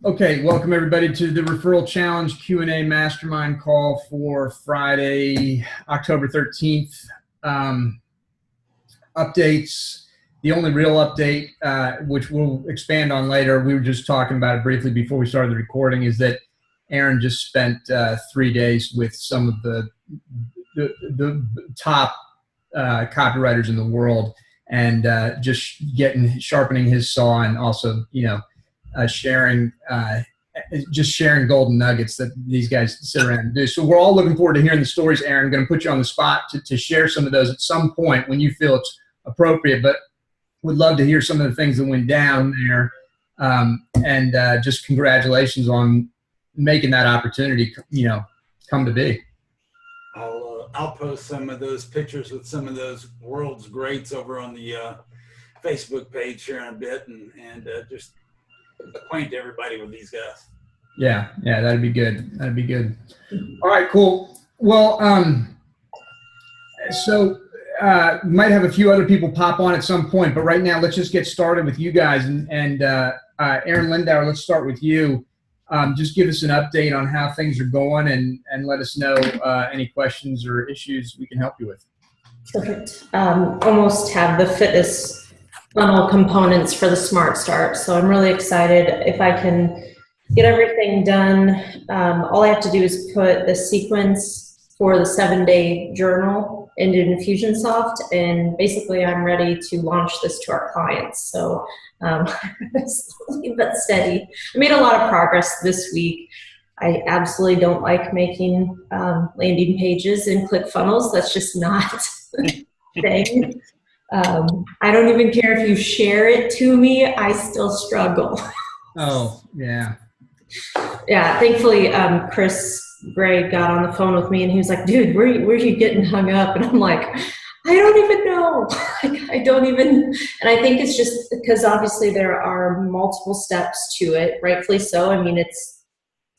Okay, welcome everybody to the Referral Challenge Q&A Mastermind call for Friday, October 13th. Updates. The only real update, which we'll expand on later, we were just talking about it briefly before we started the recording, is that Arin just spent 3 days with some of the top copywriters in the world, and just sharpening his saw, and also, sharing golden nuggets that these guys sit around and do. So we're all looking forward to hearing the stories, Arin. I'm going to put you on the spot to share some of those at some point when you feel it's appropriate, but would love to hear some of the things that went down there. And just congratulations on making that opportunity, come to be. I'll post some of those pictures with some of those world's greats over on the Facebook page here in a bit, and just acquaint everybody with these guys. Yeah, that'd be good. That'd be good. All right, cool. Well, so we might have a few other people pop on at some point, but right now let's just get started with you guys. And Arin Lindauer, let's start with you. Just give us an update on how things are going, and let us know any questions or issues we can help you with. Perfect. Almost have the fitness funnel components for the SmartStart, so I'm really excited. If I can get everything done, all I have to do is put the sequence for the 7-day journal into Infusionsoft, and basically I'm ready to launch this to our clients. So slowly but steady. I made a lot of progress this week. I absolutely don't like making landing pages in ClickFunnels. That's just not a thing. I don't even care if you share it to me. I still struggle. Oh, yeah. Yeah, thankfully, Chris Gray got on the phone with me, and he was like, dude, where are you getting hung up? And I'm like, I don't even know. I don't even, and I think it's just because obviously there are multiple steps to it, rightfully so. I mean, it's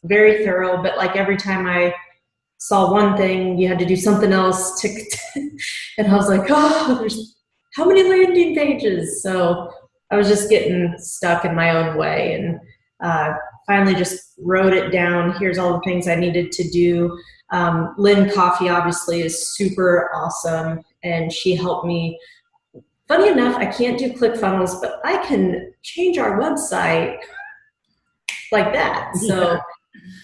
very thorough, but like every time I saw one thing, you had to do something else and I was like, oh, there's how many landing pages? So I was just getting stuck in my own way, and finally just wrote it down. Here's all the things I needed to do. Lynn Coffey obviously is super awesome, and she helped me. Funny enough, I can't do ClickFunnels, but I can change our website like that. So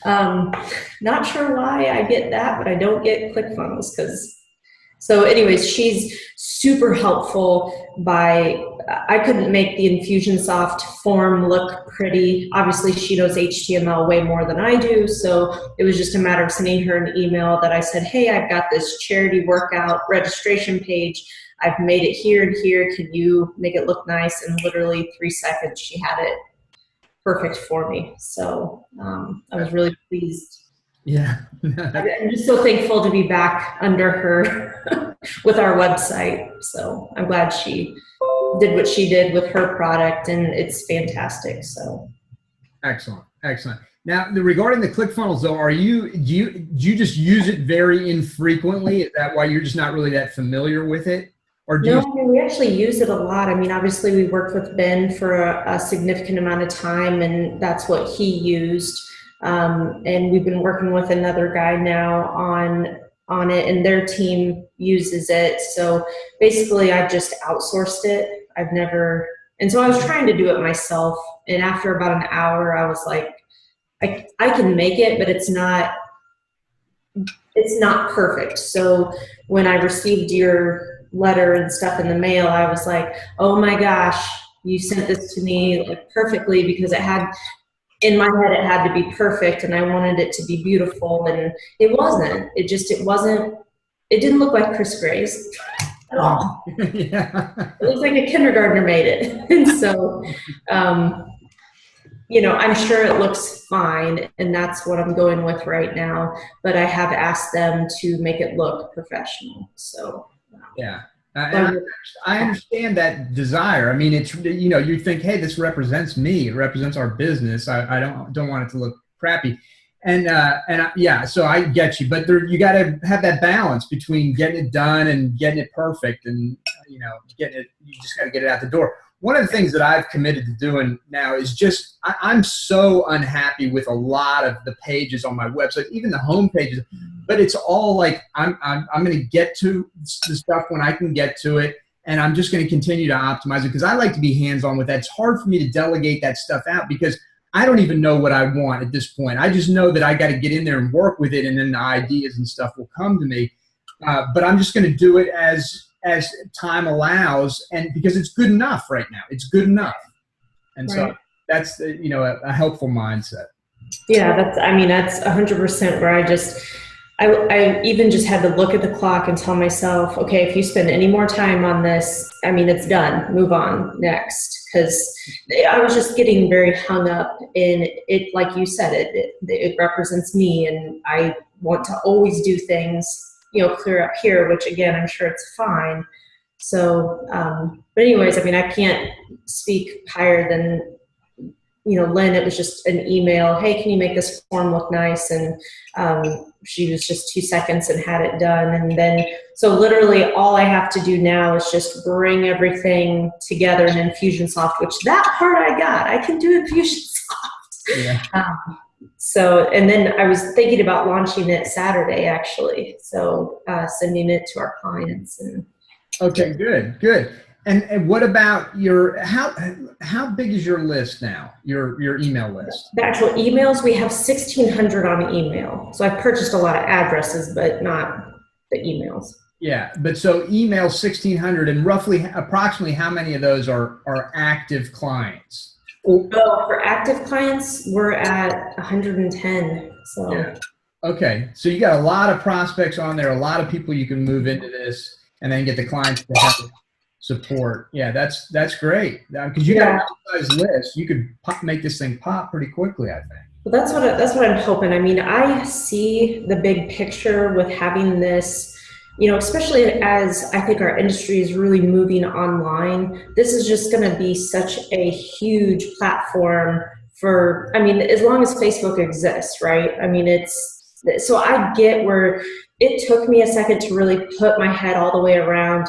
not sure why I get that, but I don't get ClickFunnels so anyways, she's super helpful. I couldn't make the Infusionsoft form look pretty. Obviously, she knows HTML way more than I do, so it was just a matter of sending her an email that I said, hey, I've got this charity workout registration page. I've made it here and here. Can you make it look nice? And literally 3 seconds, she had it perfect for me. So I was really pleased. Yeah. I'm just so thankful to be back under her with our website. So I'm glad she did what she did with her product, and it's fantastic. So Excellent. Now, regarding the ClickFunnels, though, do you just use it very infrequently? Is that why you're just not really that familiar with it? Or we actually use it a lot. I mean, obviously we worked with Ben for a significant amount of time, and that's what he used. And we've been working with another guy now on it, and their team uses it. So basically I've just outsourced it. And so I was trying to do it myself. And after about an hour, I was like, I can make it, but it's not perfect. So when I received your letter and stuff in the mail, I was like, oh my gosh, you sent this to me like perfectly, because in my head, it had to be perfect, and I wanted it to be beautiful, and it wasn't. It didn't look like Chris Gray's at all. Yeah. It looks like a kindergartner made it. And so, I'm sure it looks fine, and that's what I'm going with right now, but I have asked them to make it look professional. So, yeah. I understand that desire. I mean, it's, you think, hey, this represents me. It represents our business. I don't want it to look crappy. And yeah, so I get you. But you got to have that balance between getting it done and getting it perfect, and you just got to get it out the door. one of the things that I've committed to doing now is just, I'm so unhappy with a lot of the pages on my website, even the home pages, but it's all like, I'm going to get to the stuff when I can get to it. And I'm just going to continue to optimize it because I like to be hands-on with that. It's hard for me to delegate that stuff out because I don't even know what I want at this point. I just know that I got to get in there and work with it, and then the ideas and stuff will come to me. But I'm just going to do it as time allows, and because it's good enough right now. It's good enough. And so that's, a helpful mindset. Yeah, that's 100% where I even just had to look at the clock and tell myself, okay, if you spend any more time on this, it's done. Move on, next. Because I was just getting very hung up in it. Like you said, it represents me, and I want to always do things, clear up here, which again, I'm sure it's fine. So, but anyways, I can't speak higher than, Lynn. It was just an email. Hey, can you make this form look nice? And she was just 2 seconds and had it done. And then, so literally all I have to do now is just bring everything together in Infusionsoft, which that part I got. I can do Infusionsoft. Yeah. So, and then I was thinking about launching it Saturday, actually. So sending it to our clients. And okay, good. And what about how big is your list now, your email list? The actual emails, we have 1,600 on email. So I've purchased a lot of addresses, but not the emails. Yeah, but so email 1,600, and approximately how many of those are active clients? Oh, for active clients, we're at 110. So. Yeah. Okay, so you got a lot of prospects on there, a lot of people you can move into this, and then get the clients to have support. Yeah, that's great because you got a size list. You could make this thing pop pretty quickly, I think. Well, that's what I'm hoping. I see the big picture with having this, especially as I think our industry is really moving online. This is just going to be such a huge platform for, as long as Facebook exists, right? So I get where it took me a second to really put my head all the way around.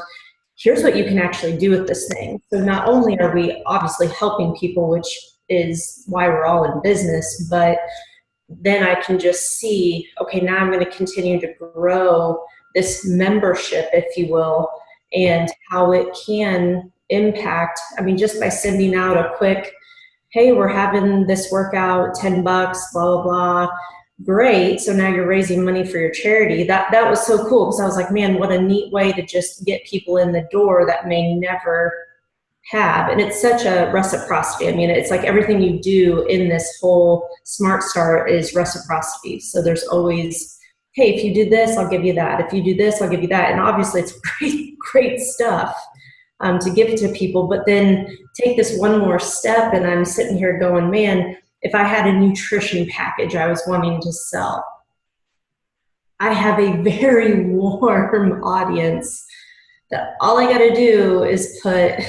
Here's what you can actually do with this thing. So not only are we obviously helping people, which is why we're all in business, but then I can just see, okay, now I'm going to continue to grow this membership, if you will, and how it can impact, just by sending out a quick, hey, we're having this workout, $10, blah, blah, blah. Great. So now you're raising money for your charity. That was so cool because I was like, man, what a neat way to just get people in the door that may never have. And it's such a reciprocity. It's like everything you do in this whole SmartStart is reciprocity. So there's always, hey, if you do this, I'll give you that. If you do this, I'll give you that. And obviously it's great stuff to give to people. But then take this one more step, and I'm sitting here going, man, if I had a nutrition package I was wanting to sell, I have a very warm audience that all I got to do is put,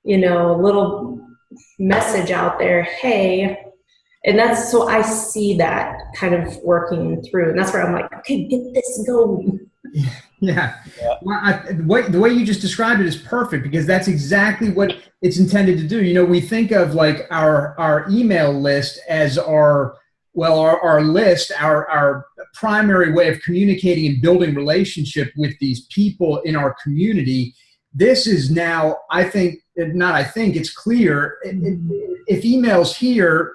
a little message out there, hey, and that's, so I see that kind of working through, and that's where I'm like, okay, get this going. Yeah. Well, the way you just described it is perfect because that's exactly what it's intended to do. We think of like our email list as our list, our primary way of communicating and building relationship with these people in our community. This is now, it's clear. If email's here,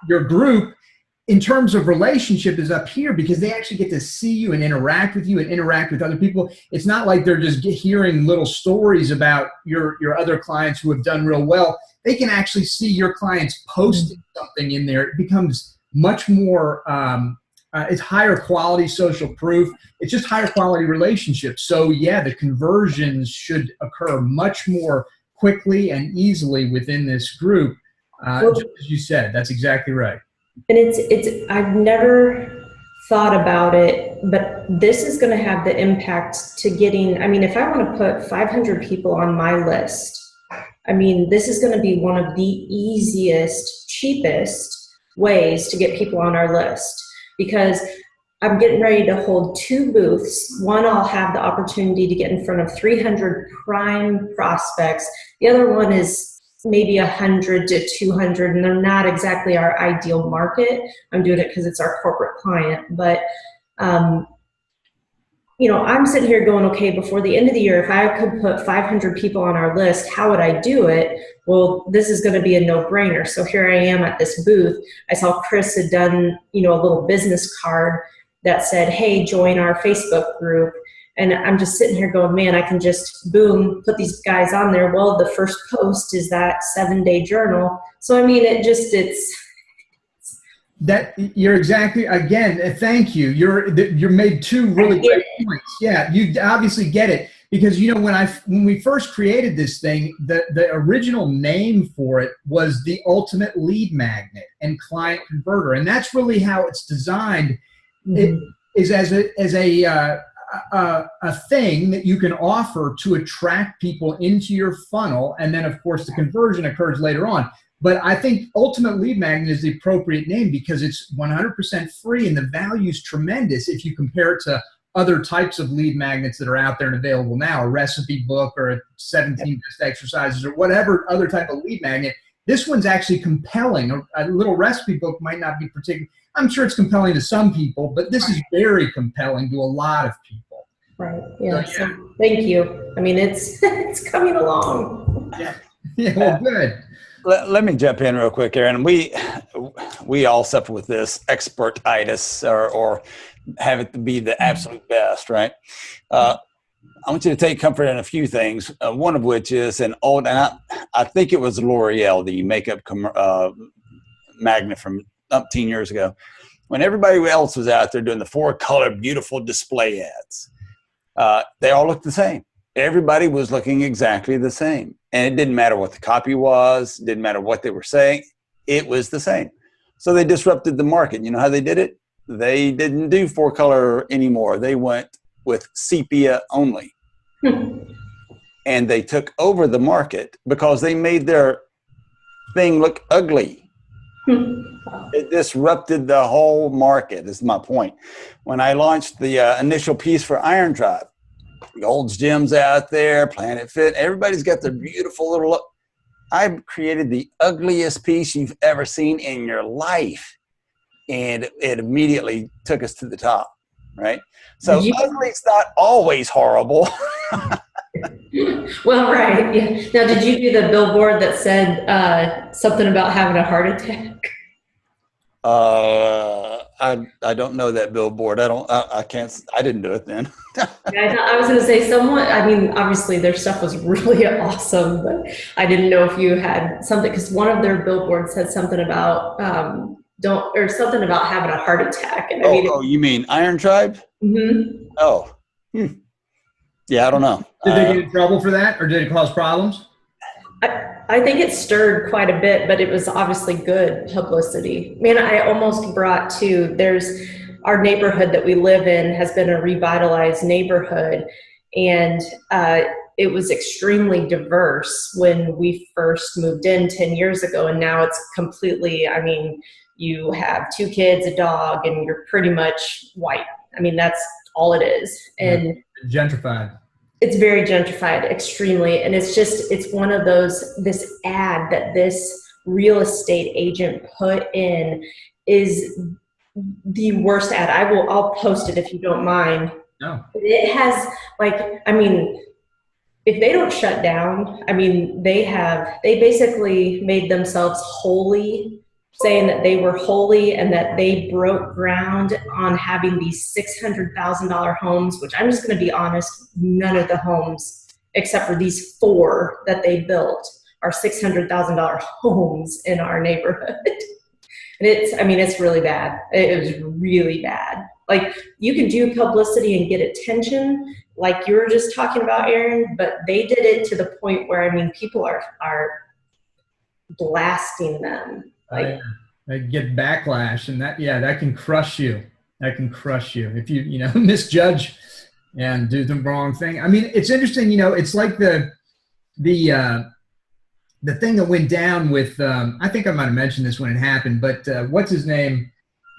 your group, in terms of relationship, is up here because they actually get to see you and interact with you and interact with other people. It's not like they're just hearing little stories about your other clients who have done real well. They can actually see your clients posting something in there. It becomes much more, it's higher quality social proof. It's just higher quality relationships. So yeah, the conversions should occur much more quickly and easily within this group. Just as you said, that's exactly right. And it's I've never thought about it, but this is going to have the impact to getting, if I want to put 500 people on my list, this is going to be one of the easiest, cheapest ways to get people on our list, because I'm getting ready to hold 2 booths. One, I'll have the opportunity to get in front of 300 prime prospects. The other one is maybe 100 to 200, and they're not exactly our ideal market. I'm doing it because it's our corporate client, but you know, I'm sitting here going, okay, before the end of the year, if I could put 500 people on our list, how would I do it? Well, this is going to be a no-brainer. So here I am at this booth. I saw Chris had done, you know, a little business card that said, hey, join our Facebook group. And I'm just sitting here going, man, I can just, boom, put these guys on there. Well, the first post is that 7-day journal. So, I mean, it's that you're exactly, again, thank you. You're made 2 really great points. Yeah, you obviously get it, because you know when we first created this thing, the original name for it was the ultimate lead magnet and client converter, and that's really how it's designed. It is as a thing that you can offer to attract people into your funnel, and then of course the conversion occurs later on. But I think Ultimate Lead Magnet is the appropriate name because it's 100% free, and the value is tremendous if you compare it to other types of lead magnets that are out there and available now, a recipe book or a 17 best exercises or whatever other type of lead magnet. This one's actually compelling. A little recipe book might not be particularly, I'm sure it's compelling to some people, but this is very compelling to a lot of people. right. Yeah. So thank you. I mean, it's it's coming along. Yeah, well, good. Let me jump in real quick, Arin. We all suffer with this expertitis or have it to be the absolute best, right? I want you to take comfort in a few things, one of which is an old, and I think it was L'Oreal, the makeup magnet from 10 years ago, when everybody else was out there doing the 4-color beautiful display ads. They all looked the same. Everybody was looking exactly the same. And it didn't matter what the copy was, it didn't matter what they were saying, it was the same. So they disrupted the market. You know how they did it? They didn't do 4-color anymore. They went with sepia only. And they took over the market because they made their thing look ugly. It disrupted the whole market, is my point. When I launched the initial piece for Iron Tribe, Gold's Gyms out there, Planet Fit, everybody's got their beautiful little look. I created the ugliest piece you've ever seen in your life, and it immediately took us to the top, right? So ugly's not always horrible. Well, right. Yeah. Now, did you do the billboard that said something about having a heart attack? I don't know that billboard. I didn't do it then. Yeah, I was going to say someone, I mean, obviously their stuff was really awesome, but I didn't know if you had something, because one of their billboards said something about, something about having a heart attack. And you mean Iron Tribe? Mm-hmm. Oh, yeah, I don't know. Did they get in trouble for that, or did it cause problems? I think it stirred quite a bit, but it was obviously good publicity. Man, I almost brought our neighborhood that we live in has been a revitalized neighborhood, and it was extremely diverse when we first moved in 10 years ago, and now it's completely, I mean, you have 2 kids, a dog, and you're pretty much white. I mean, that's all it is. And gentrified. It's very gentrified, extremely. And it's one of those, this ad that this real estate agent put in is the worst ad. I'll post it if you don't mind. No. It has, like, I mean, if they don't shut down, I mean, they basically made themselves holy, saying that they were holy and that they broke ground on having these $600,000 homes, which I'm just going to be honest, none of the homes, except for these 4 that they built, are $600,000 homes in our neighborhood. And it's really bad. It was really bad. Like, you can do publicity and get attention, like you were just talking about, Arin, but they did it to the point where, I mean, people are blasting them. Like, they get backlash, and that can crush you. That can crush you if you misjudge and do the wrong thing. I mean, it's interesting. It's like the thing that went down with. I think I might have mentioned this when it happened, but what's his name?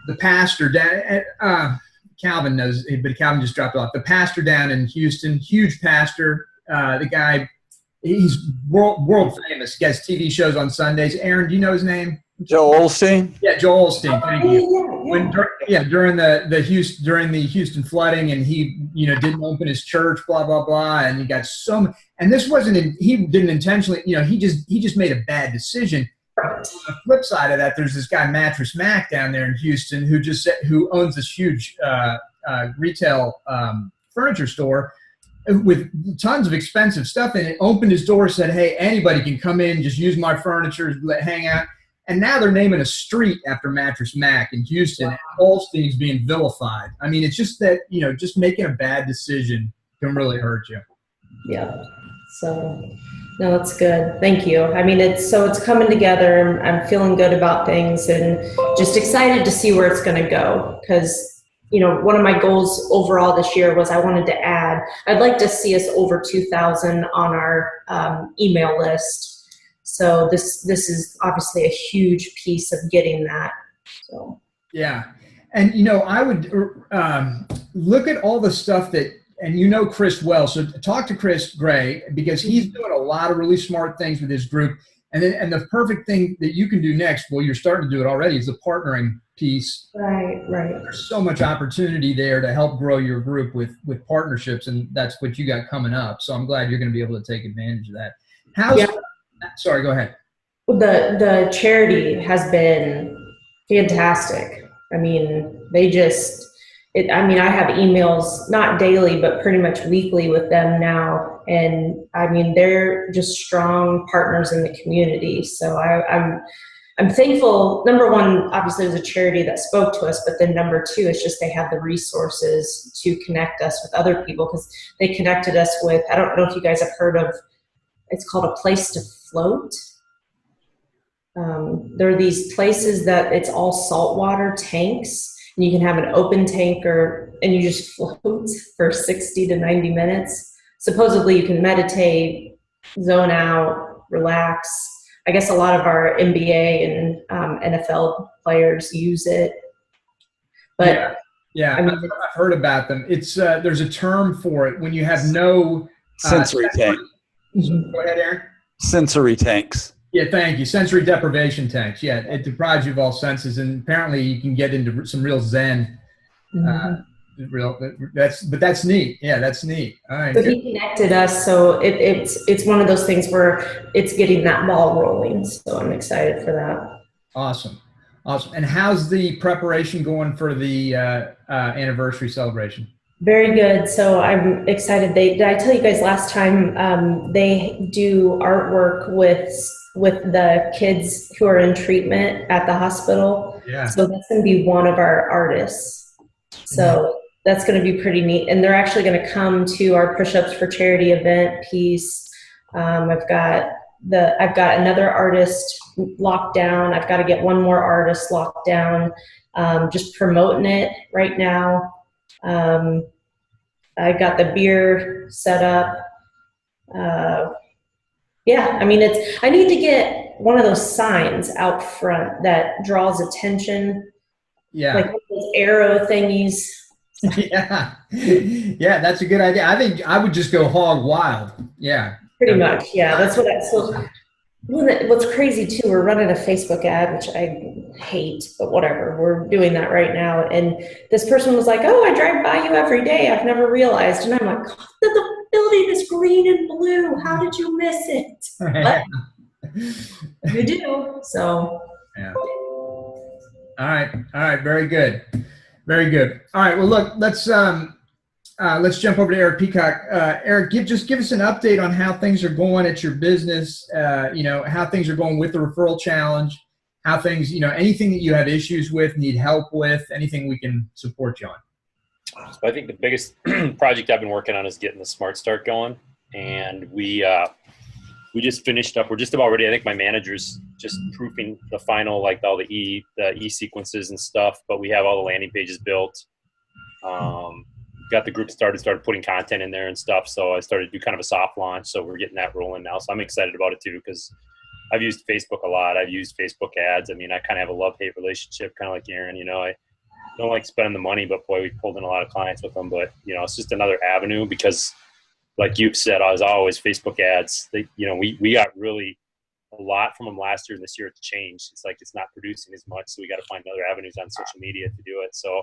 The pastor. Can't Calvin knows, but Calvin just dropped off. The pastor down in Houston, huge pastor. The guy, he's world famous. He has TV shows on Sundays. Arin, do you know his name? Joel Osteen? Yeah, Joel Osteen. Thank you. During the Houston flooding, and he, didn't open his church, blah blah blah, and he got and this wasn't. He didn't intentionally. He just made a bad decision. On the flip side of that, there's this guy Mattress Mac down there in Houston who owns this huge retail furniture store with tons of expensive stuff in it. Opened his door, said, "Hey, anybody can come in, just use my furniture, hang out." And now they're naming a street after Mattress Mac in Houston. Wow. And Olstein's being vilified. I mean, it's just that, just making a bad decision can really hurt you. Yeah. So, no, that's good. Thank you. I mean, it's coming together. I'm feeling good about things and just excited to see where it's going to go. Because, one of my goals overall this year was I wanted to I'd like to see us over 2,000 on our email list. So this is obviously a huge piece of getting that. So yeah, and I would look at all the stuff that, and Chris well. So talk to Chris Gray, because he's doing a lot of really smart things with his group. And the perfect thing that you can do next, well, you're starting to do it already, is the partnering piece. Right. There's so much opportunity there to help grow your group with partnerships, and that's what you got coming up. So I'm glad you're going to be able to take advantage of that. Sorry, go ahead. The charity has been fantastic. I mean, I have emails, not daily, but pretty much weekly with them now. And I mean, they're just strong partners in the community. So I'm thankful. Number one, obviously it was a charity that spoke to us, but then number two, it's just they have the resources to connect us with other people, because they connected us with, I don't know if you guys have heard of, it's called A Place to Float. There are these places that it's all saltwater tanks, and you can have an open tank and you just float for 60 to 90 minutes. Supposedly you can meditate, zone out, relax. I guess a lot of our NBA and NFL players use it. But yeah, I've heard about them. It's there's a term for it when you have no sensory tank. Go ahead, Arin. Sensory tanks. Yeah, thank you. Sensory deprivation tanks. Yeah, it deprives you of all senses, and apparently you can get into some real zen. That's neat. Yeah, that's neat. All right. So he connected us, so it's one of those things where it's getting that ball rolling. So I'm excited for that. Awesome. And how's the preparation going for the anniversary celebration? Very good. So I'm excited. Did I tell you guys last time they do artwork with the kids who are in treatment at the hospital? Yeah. So that's going to be one of our artists. So that's going to be pretty neat. And they're actually going to come to our Push-Ups for Charity event piece. I've got another artist locked down. I've got to get one more artist locked down. Just promoting it right now. I got the beer set up. I mean, I need to get one of those signs out front that draws attention. Yeah. Like those arrow thingies. Yeah, that's a good idea. I think I would just go hog wild. Yeah. Pretty much. Yeah, that's what what's crazy too, we're running a Facebook ad, which I hate, but whatever. We're doing that right now. And this person was like, "Oh, I drive by you every day. I've never realized." And I'm like, "God, the building is green and blue. How did you miss it?" But you do. So. Yeah. All right. Very good. All right. Well, look, let's jump over to Erik Peacock. Erik, give us an update on how things are going at your business. How things are going with the referral challenge. How things, anything that you have issues with, need help with, anything we can support you on. So I think the biggest project I've been working on is getting the SmartStart going, and we just finished up. We're just about ready. I think my manager's just proofing the final, like all the e sequences and stuff. But we have all the landing pages built. Got the group started putting content in there and stuff. So I started to do kind of a soft launch. So we're getting that rolling now. So I'm excited about it too, because I've used Facebook a lot. I've used Facebook ads. I mean, I kind of have a love-hate relationship, kind of like Arin. don't like spending the money, but boy, we pulled in a lot of clients with them. But, you know, it's just another avenue because, like you've said, as always, Facebook ads, they, you know, we got really a lot from them last year, and this year it's changed. It's like it's not producing as much, so we got to find other avenues on social media to do it. So,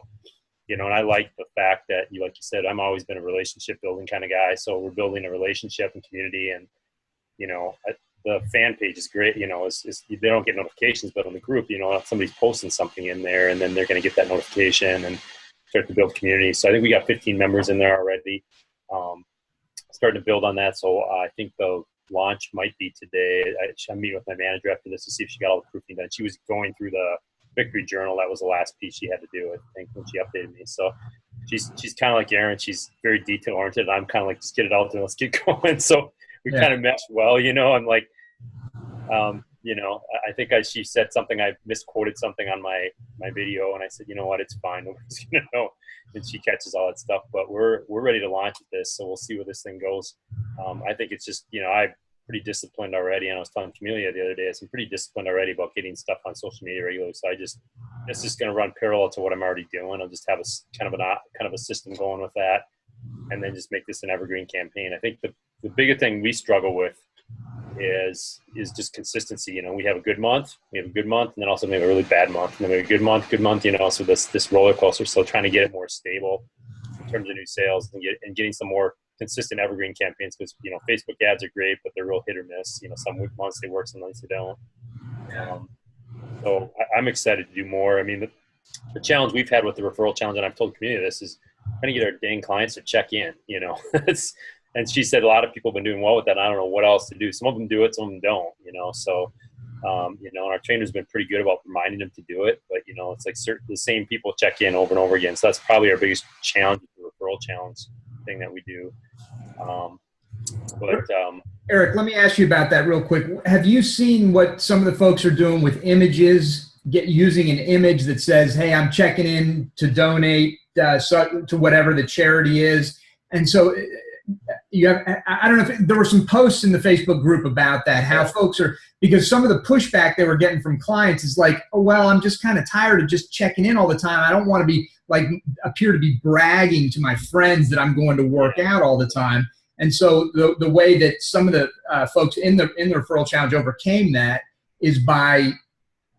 you know, and I like the fact that, you, like you said, I'm always been a relationship building kind of guy. So we're building a relationship and community, and, you know, the fan page is great. You know, they don't get notifications, but on the group, you know, if somebody's posting something in there, and then they're going to get that notification and start to build community. So I think we got 15 members in there already. Starting to build on that. So I think the launch might be today. I'm meeting with my manager after this to see if she got all the proofing done. She was going through the victory journal. That was the last piece she had to do, I think, when she updated me. So she's kind of like Arin. She's very detail oriented. I'm kind of like, just get it out there, let's get going. So we kind of meshed well, you know. I'm like, you know, I think she said something, I misquoted something on my video, and I said, you know what, it's fine, nobody's gonna know. And she catches all that stuff. But we're ready to launch with this, so we'll see where this thing goes. I think it's just, you know, I'm pretty disciplined already, and I was telling Camelia the other day, I'm pretty disciplined already about getting stuff on social media regularly. So it's just going to run parallel to what I'm already doing. I'll just have a kind of a system going with that, and then just make this an evergreen campaign. I think the bigger thing we struggle with is just consistency. You know, we have a good month, and then also we have a really bad month, and then we have a good month, you know. So this roller coaster. So trying to get it more stable in terms of new sales, and getting some more consistent evergreen campaigns, because, you know, Facebook ads are great, but they're real hit or miss. You know, some months they work, some months they don't. So I'm excited to do more. I mean, the challenge we've had with the referral challenge, and I've told the community this, is trying to get our dang clients to check in, you know. And she said a lot of people have been doing well with that. I don't know what else to do. Some of them do it, some of them don't, you know. So, you know, and our trainer's been pretty good about reminding them to do it. But, you know, it's like the same people check in over and over again. So that's probably our biggest challenge, the referral challenge thing that we do. Erik, let me ask you about that real quick. Have you seen what some of the folks are doing with images, using an image that says, hey, I'm checking in to donate to whatever the charity is? And so I don't know if there were some posts in the Facebook group about that, how folks are, because some of the pushback they were getting from clients is like, oh, well, I'm just kind of tired of just checking in all the time. I don't want to be appear to be bragging to my friends that I'm going to work out all the time. And so the way that some of the folks in the referral challenge overcame that is by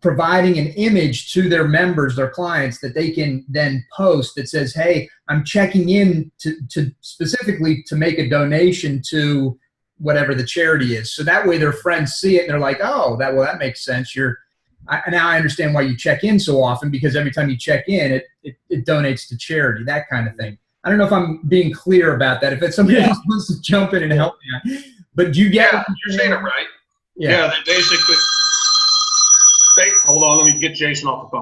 providing an image to their members, their clients, that they can then post that says, hey, I'm checking in to specifically to make a donation to whatever the charity is. So that way their friends see it and they're like, oh, that makes sense. Now I understand why you check in so often, because every time you check in, it donates to charity, that kind of thing. I don't know if I'm being clear about that. If it's somebody else wants to jump in and help me. But do you get what you're saying? It right. Yeah, they basically hold on, let me get Jason off the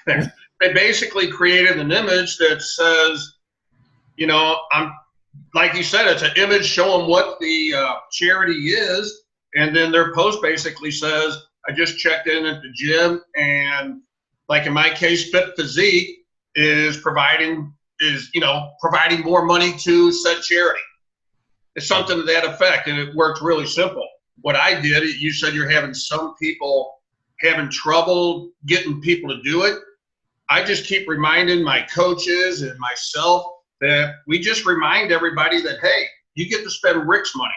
phone. They basically created an image that says, you know, I'm like you said, it's an image showing what the charity is, and then their post basically says, I just checked in at the gym, and like in my case, Fit Physique is providing more money to said charity. It's something to that effect, and it worked really simple. What I did, you said you're having some people having trouble getting people to do it. I just keep reminding my coaches and myself that we just remind everybody that, hey, you get to spend Rick's money.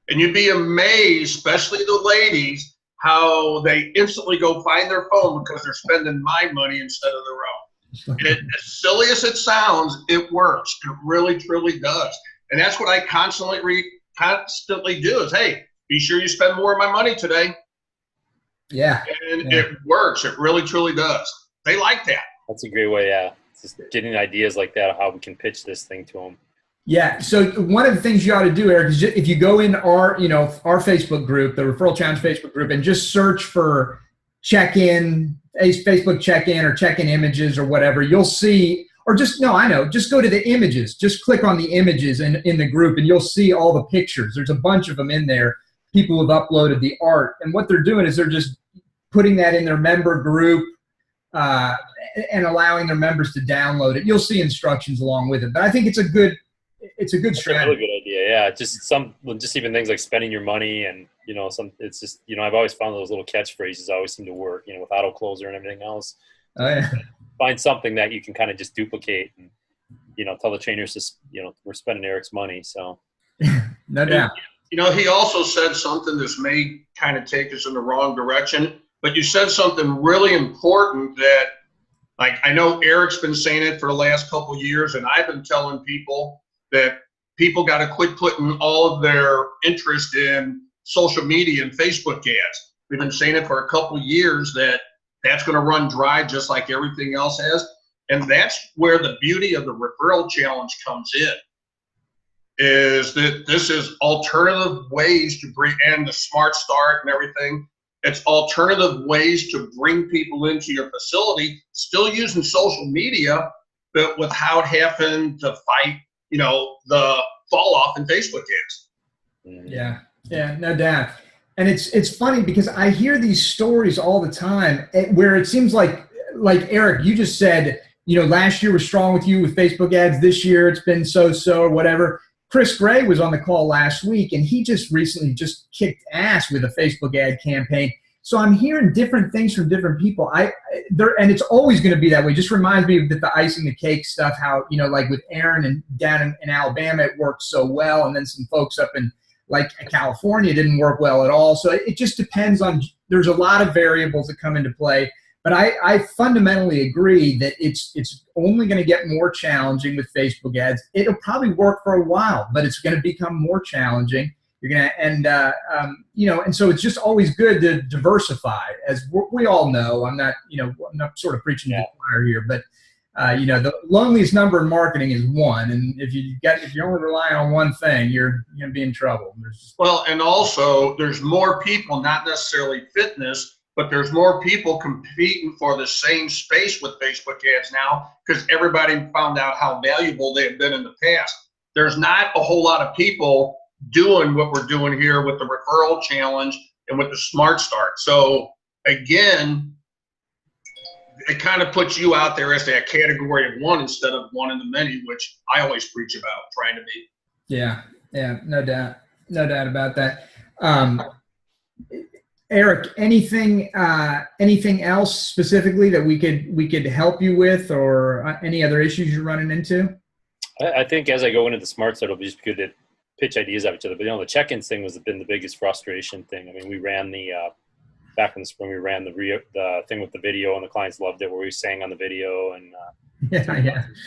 And you'd be amazed, especially the ladies, how they instantly go find their phone because they're spending my money instead of their own. And as silly as it sounds, it works. It really, truly does. And that's what I constantly do is, hey, be sure you spend more of my money today. Yeah. And it works. It really, truly does. They like that. That's a great way, yeah. Just getting ideas like that, how we can pitch this thing to them. Yeah. So one of the things you ought to do, Erik, is if you go in our Facebook group, the Referral Challenge Facebook group, and just search for check-in, Facebook check-in or check-in images or whatever, you'll see, or just go to the images. Just click on the images in the group, and you'll see all the pictures. There's a bunch of them in there. People have uploaded the art. And what they're doing is they're just putting that in their member group and allowing their members to download it. You'll see instructions along with it. But I think it's a good strategy. A really good idea, yeah. Just even things like spending your money, and it's just I've always found those little catchphrases always seem to work. With auto closer and everything else. Oh yeah. find something that you can kind of just duplicate and, tell the trainers to, we're spending Eric's money. So no doubt. He also said something this may kind of take us in the wrong direction, but you said something really important that, like, I know Eric's been saying it for the last couple of years, and I've been telling people that people got to quit putting all of their interest in social media and Facebook ads. We've been saying it for a couple of years that that's going to run dry just like everything else has. And that's where the beauty of the referral challenge comes in, is that this is alternative ways to bring, and the SmartStart and everything, it's alternative ways to bring people into your facility, still using social media, but without having to fight, the fall off in Facebook ads. Yeah, no doubt. And it's funny because I hear these stories all the time where it seems like Eric, you just said, last year was strong with you with Facebook ads. This year it's been so-so or whatever. Chris Gray was on the call last week, and he just recently just kicked ass with a Facebook ad campaign. So I'm hearing different things from different people. And it's always going to be that way. It just reminds me of the icing the cake stuff, how, like with Arin and down in Alabama, it worked so well. And then some folks up in California didn't work well at all. So it just depends on, there's a lot of variables that come into play. But I fundamentally agree that it's only going to get more challenging with Facebook ads. It'll probably work for a while, but it's going to become more challenging. You're going to, and so it's just always good to diversify, as we all know. I'm not sort of preaching to the choir here, but the loneliest number in marketing is one, and if you only rely on one thing, you're going to be in trouble. Well, and also there's more people, not necessarily fitness, but there's more people competing for the same space with Facebook ads now because everybody found out how valuable they have been in the past. There's not a whole lot of people doing what we're doing here with the referral challenge and with the SmartStart. So again, it kind of puts you out there as that category of one instead of one in the many, which I always preach about trying to be. Yeah, no doubt about that. Eric, anything else specifically that we could help you with, or any other issues you're running into? I think as I go into the SmartStart, it'll be just good to pitch ideas at each other. But the check-ins thing has been the biggest frustration thing. I mean, we ran back in the spring, we ran the thing with the video, and the clients loved it, where we sang on the video and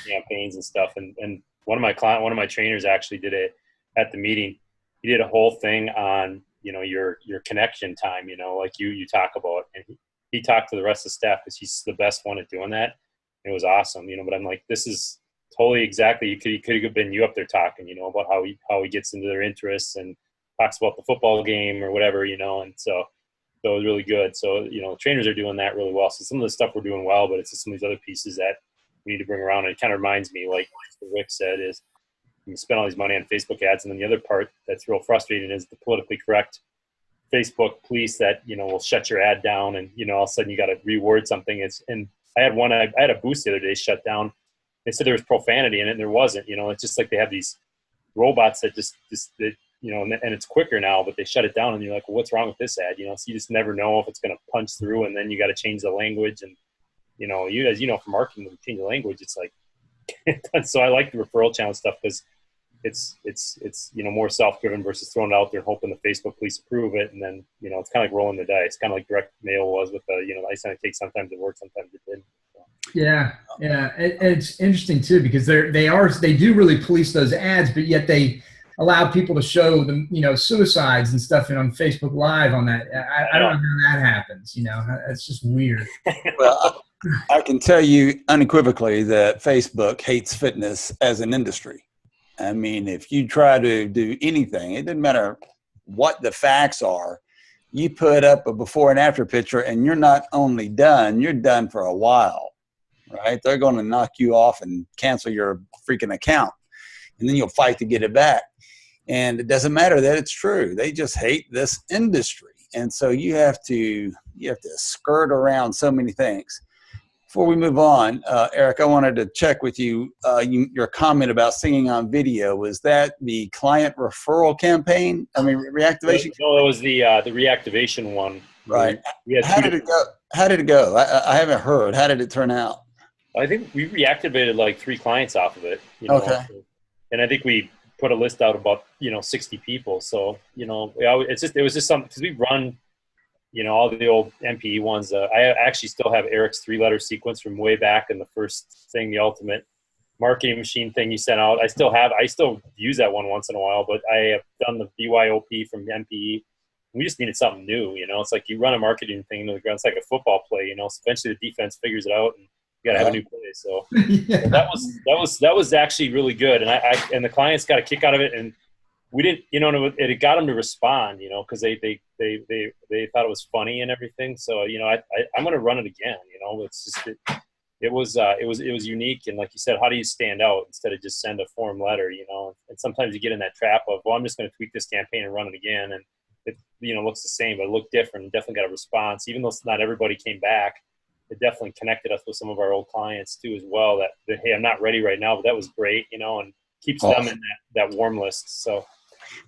campaigns and stuff. And one of my trainers actually did it at the meeting. He did a whole thing on your connection time, like you talk about, and he talked to the rest of the staff because he's the best one at doing that. It was awesome, but I'm like, this is totally exactly, he could have been you up there talking, about how he gets into their interests and talks about the football game or whatever, and so it was really good. So, trainers are doing that really well. So some of the stuff we're doing well, but it's just some of these other pieces that we need to bring around. And it kind of reminds me, like Rick said, is you spend all these money on Facebook ads. And then the other part that's real frustrating is the politically correct Facebook police that, will shut your ad down, and, all of a sudden you got to reword something. And I had a boost the other day shut down. They said there was profanity in it, and there wasn't. It's just like they have these robots that and it's quicker now, but they shut it down, and you're like, well, what's wrong with this ad? So you just never know if it's going to punch through, and then you got to change the language. And, you guys, for marketing, when you change the language, it's like, so I like the referral challenge stuff because it's more self-driven versus throwing it out there and hoping the Facebook police approve it. And then, it's kind of like rolling the dice, kind of like direct mail was with the, ice on a cake. Sometimes it worked, sometimes it didn't. So. Yeah. It's interesting too, because they do really police those ads, but yet they allow people to show them, suicides and stuff on Facebook Live on that. I don't know how that happens. It's just weird. Well, I can tell you unequivocally that Facebook hates fitness as an industry. I mean, if you try to do anything, it doesn't matter what the facts are, you put up a before and after picture and you're not only done, you're done for a while, right? They're going to knock you off and cancel your freaking account, and then you'll fight to get it back. And it doesn't matter that it's true. They just hate this industry. And so you have to skirt around so many things. Before we move on, Eric, I wanted to check with you, your comment about singing on video. Was that the client referral campaign? I mean, reactivation? No, it was the reactivation one. Right. How did it go? I haven't heard. How did it turn out? I think we reactivated like 3 clients off of it. You know? Okay. And I think we put a list out about 60 people. So it was just something because we run all the old MPE ones. I actually still have Eric's 3-letter sequence from way back in the first thing, the ultimate marketing machine thing you sent out. I still use that one once in a while, but I have done the BYOP from MPE. We just needed something new. It's like you run a marketing thing into the ground. It's like a football play. So eventually the defense figures it out, and you got to have a new play. So Yeah. that was actually really good, and the clients got a kick out of it, and we didn't, it got them to respond, because they thought it was funny and everything. So I'm going to run it again. It's just it was unique, and like you said, how do you stand out instead of just send a form letter? And sometimes you get in that trap of, well, I'm just going to tweak this campaign and run it again, and it looks the same, but it looked different. And definitely got a response, even though not everybody came back. It definitely connected us with some of our old clients too as well. That hey, I'm not ready right now, but that was great, and keeps them in that warm list. So.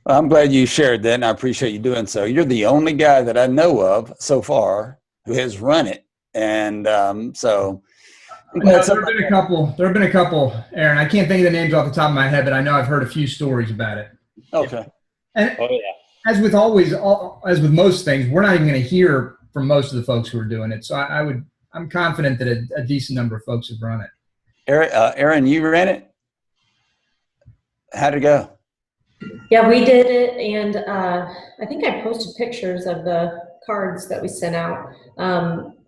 Well, I'm glad you shared that, and I appreciate you doing so. You're the only guy that I know of so far who has run it, and so. There have been a couple, Arin. I can't think of the names off the top of my head, but I know I've heard a few stories about it. Okay. And as with most things, we're not even going to hear from most of the folks who are doing it. So I'm confident that a decent number of folks have run it. Arin, you ran it? How'd it go? Yeah, we did it, and I think I posted pictures of the cards that we sent out.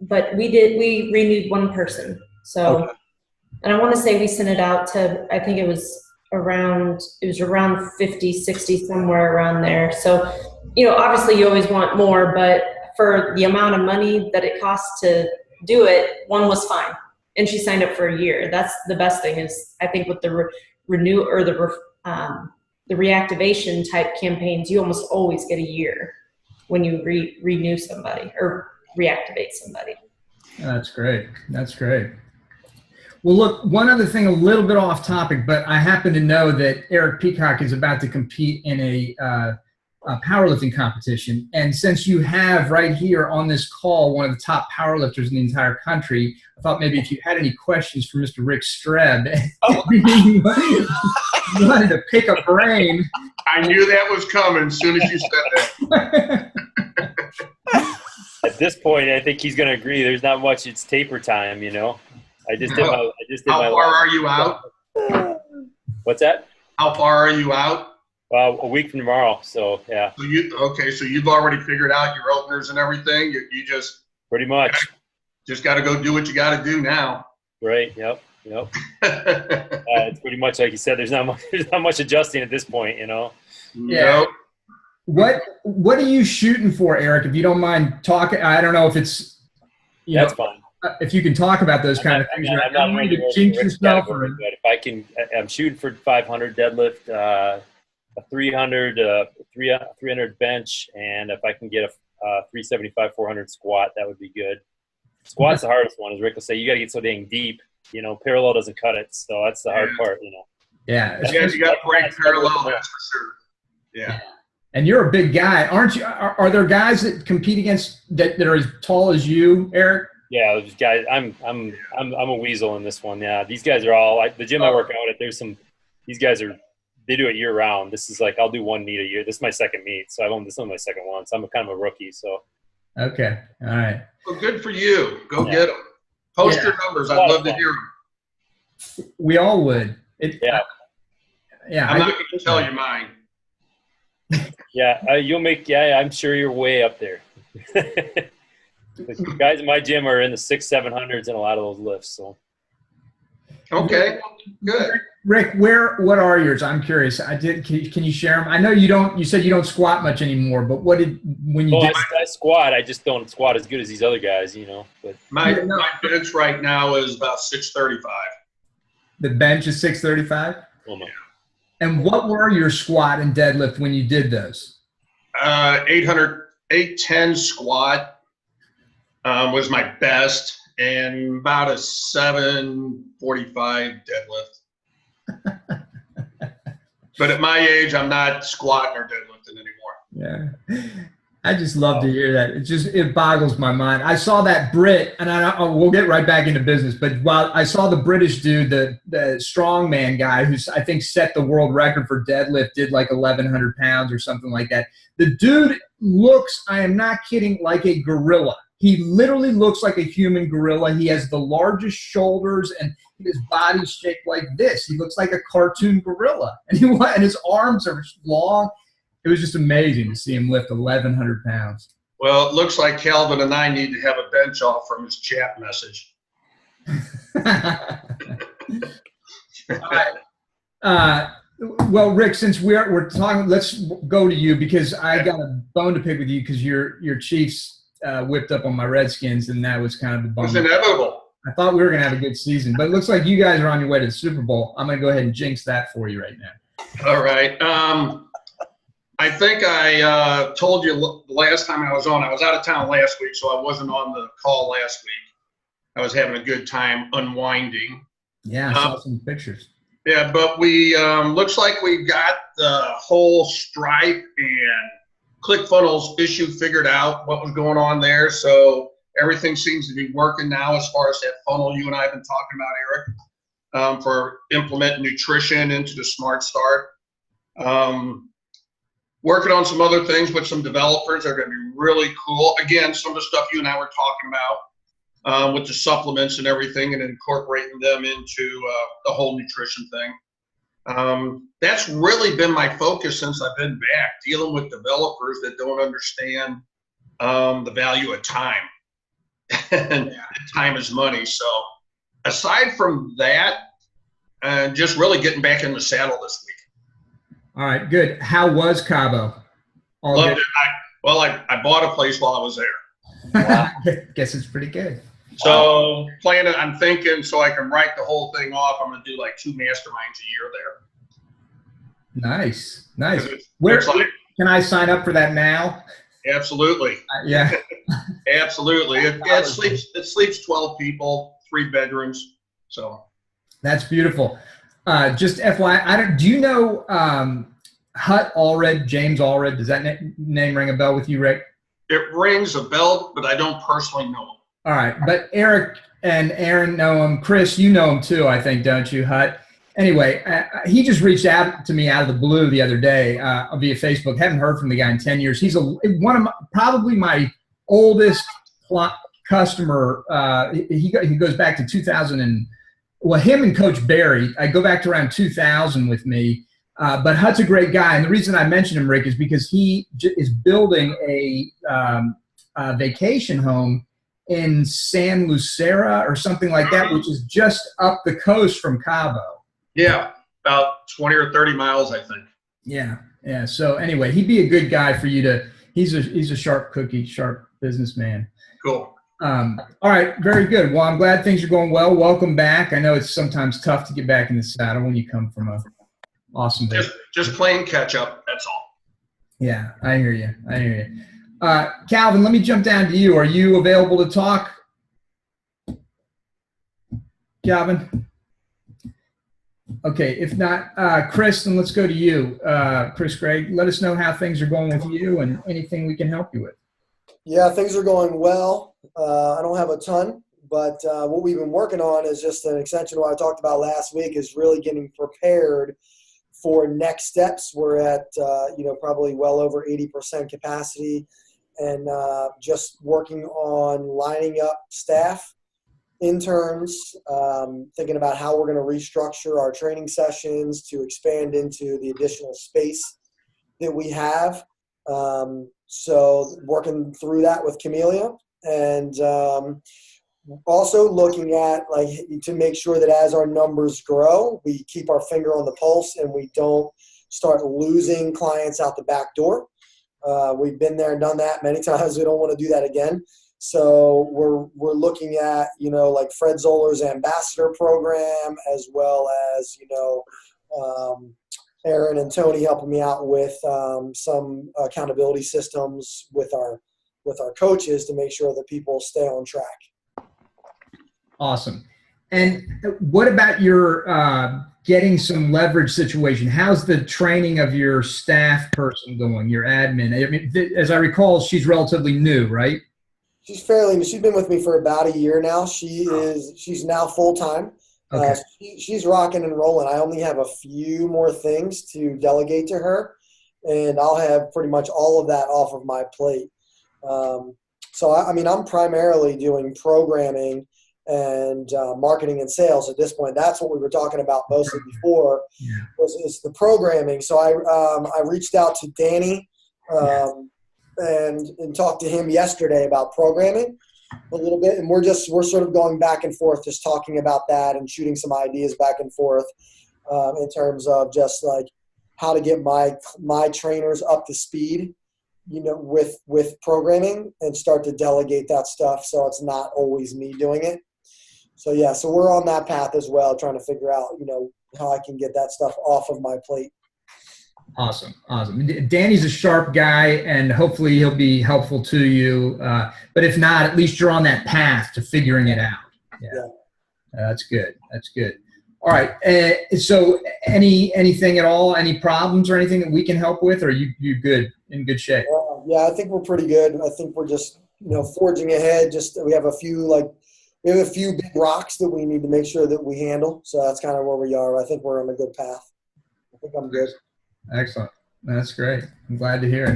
But we renewed one person. So, okay. And I want to say we sent it out to, I think it was around 50, 60, somewhere around there. So, obviously you always want more, but for the amount of money that it costs to do it, one was fine. And she signed up for a year. That's the best thing is, I think with the renew or the reactivation type campaigns, you almost always get a year when you renew somebody or reactivate somebody. That's great. That's great. Well, look, one other thing, a little bit off topic, but I happen to know that Eric Peacock is about to compete in a powerlifting competition. And since you have right here on this call one of the top powerlifters in the entire country, I thought maybe if you had any questions for Mr. Rick Streb, you wanted to pick a brain. I knew that was coming as soon as you said that. At this point, I think he's going to agree. There's not much. It's taper time, How far are you out? What's that? How far are you out? A week from tomorrow. So yeah. So you've already figured out your openers and everything. You just pretty much just got to go do what you got to do now. Right. Yep. It's pretty much like you said. There's not much adjusting at this point. Yeah. Nope. What are you shooting for, Eric? If you don't mind talking, I don't know if it's that's fine. If you can talk about those kind of things. I'm not ready to jinx yourself. But if I can, I'm shooting for 500 deadlift, a 300 bench, and if I can get a 375, 400 squat, that would be good. Squat's the hardest one, as Rick will say. You got to get so dang deep. Parallel doesn't cut it, so that's the hard part. Yeah, you got to break parallel. That's for sure. Yeah. And you're a big guy, aren't you? Are there guys that compete against that are as tall as you, Eric? Yeah, those guys. I'm a weasel in this one. Yeah, these guys are all the gym I work out at. These guys they do it year round. This is like I'll do one meet a year. This is my second meet, so this is my second one. So I'm kind of a rookie. So okay, all right. Well, good for you. Go get them. Post your numbers. I'd love to hear them. We all would. Yeah. I'm not going to tell you mine. Yeah, you'll make. Yeah, I'm sure you're way up there. The guys in my gym are in the 600-700s and a lot of those lifts. So. Okay, good. Rick, what are yours? I'm curious. Can you share them? I know you don't. You said you don't squat much anymore, but when you did? I squat. I just don't squat as good as these other guys, But my bench right now is about 635. The bench is 635. Oh my. And what were your squat and deadlift when you did those? 810 squat was my best, and about a 745 deadlift. But at my age, I'm not squatting or deadlifting anymore. Yeah. I just love to hear that. It boggles my mind. I saw that Brit, and we'll get right back into business. But while I saw the British dude, the strongman guy, who's I think set the world record for deadlift, did like 1,100 pounds or something like that. The dude looks, I am not kidding, like a gorilla. He literally looks like a human gorilla. He has the largest shoulders, and his body's shaped like this. He looks like a cartoon gorilla, and his arms are long. It was just amazing to see him lift 1,100 pounds. Well, it looks like Calvin and I need to have a bench off from his chat message. Well, Rick, since we're talking, let's go to you, because I got a bone to pick with you because your Chiefs whipped up on my Redskins, and that was kind of the bummer. It's inevitable. I thought we were going to have a good season, but it looks like you guys are on your way to the Super Bowl. I'm going to go ahead and jinx that for you right now. All right. I think I told you the last time I was on. I was out of town last week, so I wasn't on the call last week. I was having a good time unwinding. Yeah, I saw some pictures. Yeah, but we looks like we got the whole Stripe and ClickFunnels issue figured out, what was going on there. So everything seems to be working now as far as that funnel you and I have been talking about, Eric, for implementing nutrition into the SmartStart. Working on some other things with some developers that are going to be really cool. Again, some of the stuff you and I were talking about with the supplements and everything, and incorporating them into the whole nutrition thing. That's really been my focus since I've been back, dealing with developers that don't understand the value of time. And time is money. So aside from that, just really getting back in the saddle this week. All right, good. How was Cabo? Loved it. I bought a place while I was there. Wow. Guess it's pretty good. So I'm thinking, so I can write the whole thing off, I'm going to do like 2 masterminds a year there. Nice. Where can I sign up for that now? Absolutely. Yeah. Absolutely. It sleeps 12 people, 3 bedrooms. So that's beautiful. Just FYI, do you know Hut Allred, James Allred? Does that name ring a bell with you, Rick? It rings a bell, but I don't personally know him. All right, but Eric and Arin know him. Chris, you know him too, I think, don't you, Hut? Anyway, he just reached out to me out of the blue the other day via Facebook. Haven't heard from the guy in 10 years. He's probably my oldest customer. He goes back to 2000 him and Coach Barry, I go back to around 2000 with me. But Hut's a great guy, and the reason I mention him, Rick, is because he is building a vacation home in San Lucera or something like that, which is just up the coast from Cabo. Yeah, about 20 or 30 miles, I think. Yeah. So anyway, he'd be a good guy for you to. He's a sharp cookie, sharp businessman. Cool. All right, very good. Well, I'm glad things are going well. Welcome back. I know it's sometimes tough to get back in the saddle when you come from a awesome day. Just playing catch up. That's all. Yeah, I hear you. Calvin, let me jump down to you. Are you available to talk? Calvin? Okay, if not, Chris, then let's go to you. Chris Gregg, let us know how things are going with you and anything we can help you with. Yeah, things are going well. I don't have a ton, but what we've been working on is just an extension of what I talked about last week, is really getting prepared for next steps. We're at, probably well over 80% capacity, and just working on lining up staff, interns, thinking about how we're going to restructure our training sessions to expand into the additional space that we have. So working through that with Camellia, and also looking at to make sure that as our numbers grow, we keep our finger on the pulse and we don't start losing clients out the back door. We've been there and done that many times. We don't want to do that again. So we're looking at, like Fred Zoller's ambassador program, as well as, Arin and Tony helping me out with some accountability systems with our coaches to make sure that people stay on track. Awesome. And what about your getting some leverage situation. How's the training of your staff person going, your admin? I mean, as I recall, she's relatively new, right? She's fairly new. She's been with me for about a year now. She's now full-time. Okay. She's rocking and rolling. I only have a few more things to delegate to her, and I'll have pretty much all of that off of my plate. So, I mean, I'm primarily doing programming and marketing and sales at this point. That's what we were talking about mostly before, is the programming. So I reached out to Danny and talked to him yesterday about programming a little bit, and we're sort of going back and forth, just talking about that and shooting some ideas back and forth in terms of just like how to get my trainers up to speed, with programming, and start to delegate that stuff so it's not always me doing it. So so we're on that path as well, trying to figure out, how I can get that stuff off of my plate. Awesome. Danny's a sharp guy, and hopefully he'll be helpful to you. But if not, at least you're on that path to figuring it out. Yeah. That's good. All right. So anything at all, any problems or anything that we can help with, or are you good, in good shape? I think we're pretty good. I think we're just, forging ahead. We have a few big rocks that we need to make sure that we handle. So that's kind of where we are. I think we're on a good path. I think I'm good. Excellent. That's great. I'm glad to hear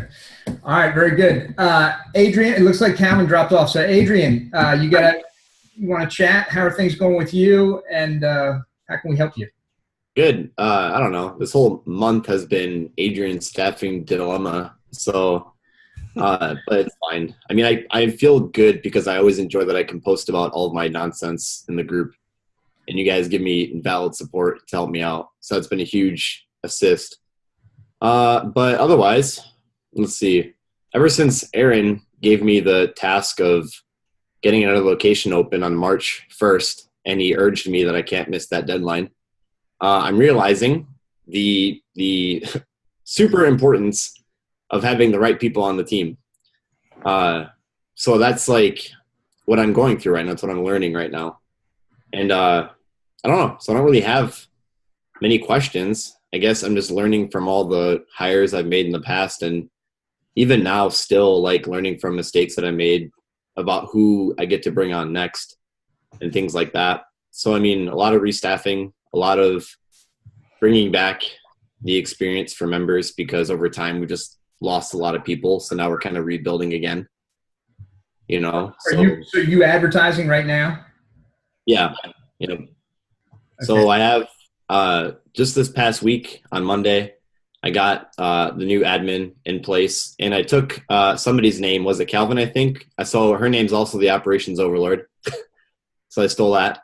it. All right. Very good. Adrian, it looks like Calvin dropped off. So Adrian, you want to chat? How are things going with you? And how can we help you? Good. I don't know. This whole month has been Adrian's staffing dilemma. So, but it's fine. I mean, I feel good because I always enjoy that I can post about all of my nonsense in the group, and you guys give me valid support to help me out. So it's been a huge assist. But otherwise, let's see. Ever since Arin gave me the task of getting another location open on March 1st, and he urged me that I can't miss that deadline, I'm realizing the super importance of having the right people on the team. So that's like what I'm going through right now. That's what I'm learning right now. And I don't know. So I don't really have many questions. I guess I'm just learning from all the hires I've made in the past, and even now still like learning from mistakes that I made about who I get to bring on next and things like that. So, I mean, a lot of restaffing, a lot of bringing back the experience for members, because over time we just lost a lot of people. So now we're kind of rebuilding again, Are you advertising right now? Yeah. Okay. So I have, just this past week on Monday, I got the new admin in place, and I took somebody's name. Was it Calvin, I think? So her name's also the operations overlord. So I stole that.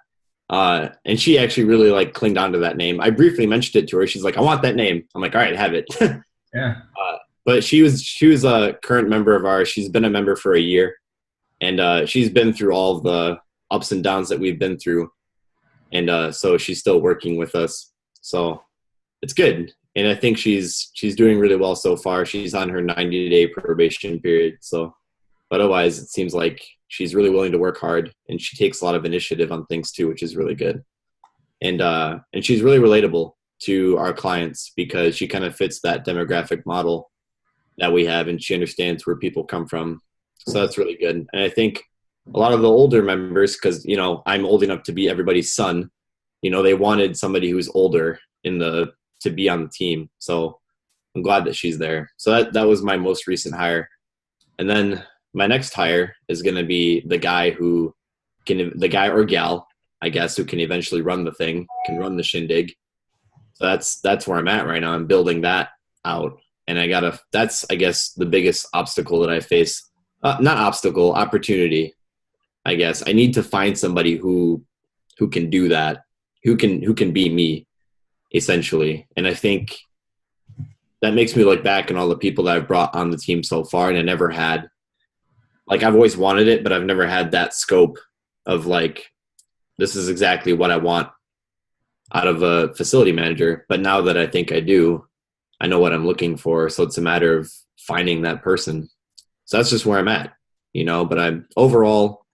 And she actually really like clinged onto that name. I briefly mentioned it to her. She's like, I want that name. I'm like, all right, have it. Yeah. But she was a current member of ours. She's been a member for a year, and she's been through all of the ups and downs that we've been through. And so she's still working with us. So it's good. And I think she's doing really well so far. She's on her 90-day probation period. So, but otherwise, it seems like she's really willing to work hard, and she takes a lot of initiative on things too, which is really good. And she's really relatable to our clients because she kind of fits that demographic model that we have, and she understands where people come from. So that's really good. And I think a lot of the older members, because, I'm old enough to be everybody's son, they wanted somebody who's older to be on the team. So I'm glad that she's there. So that was my most recent hire. And then my next hire is going to be the guy or gal, I guess, who can eventually run the thing, can run the shindig. So that's where I'm at right now. I'm building that out. And that's, I guess, the biggest obstacle that I face. Not obstacle, opportunity, I guess. I need to find somebody who can do that, who can be me, essentially. And I think that makes me look back on all the people that I've brought on the team so far, and I never had. Like, I've always wanted it, but I've never had that scope of like, this is exactly what I want out of a facility manager. But now that I think I do, I know what I'm looking for. So it's a matter of finding that person. So that's just where I'm at, but I'm overall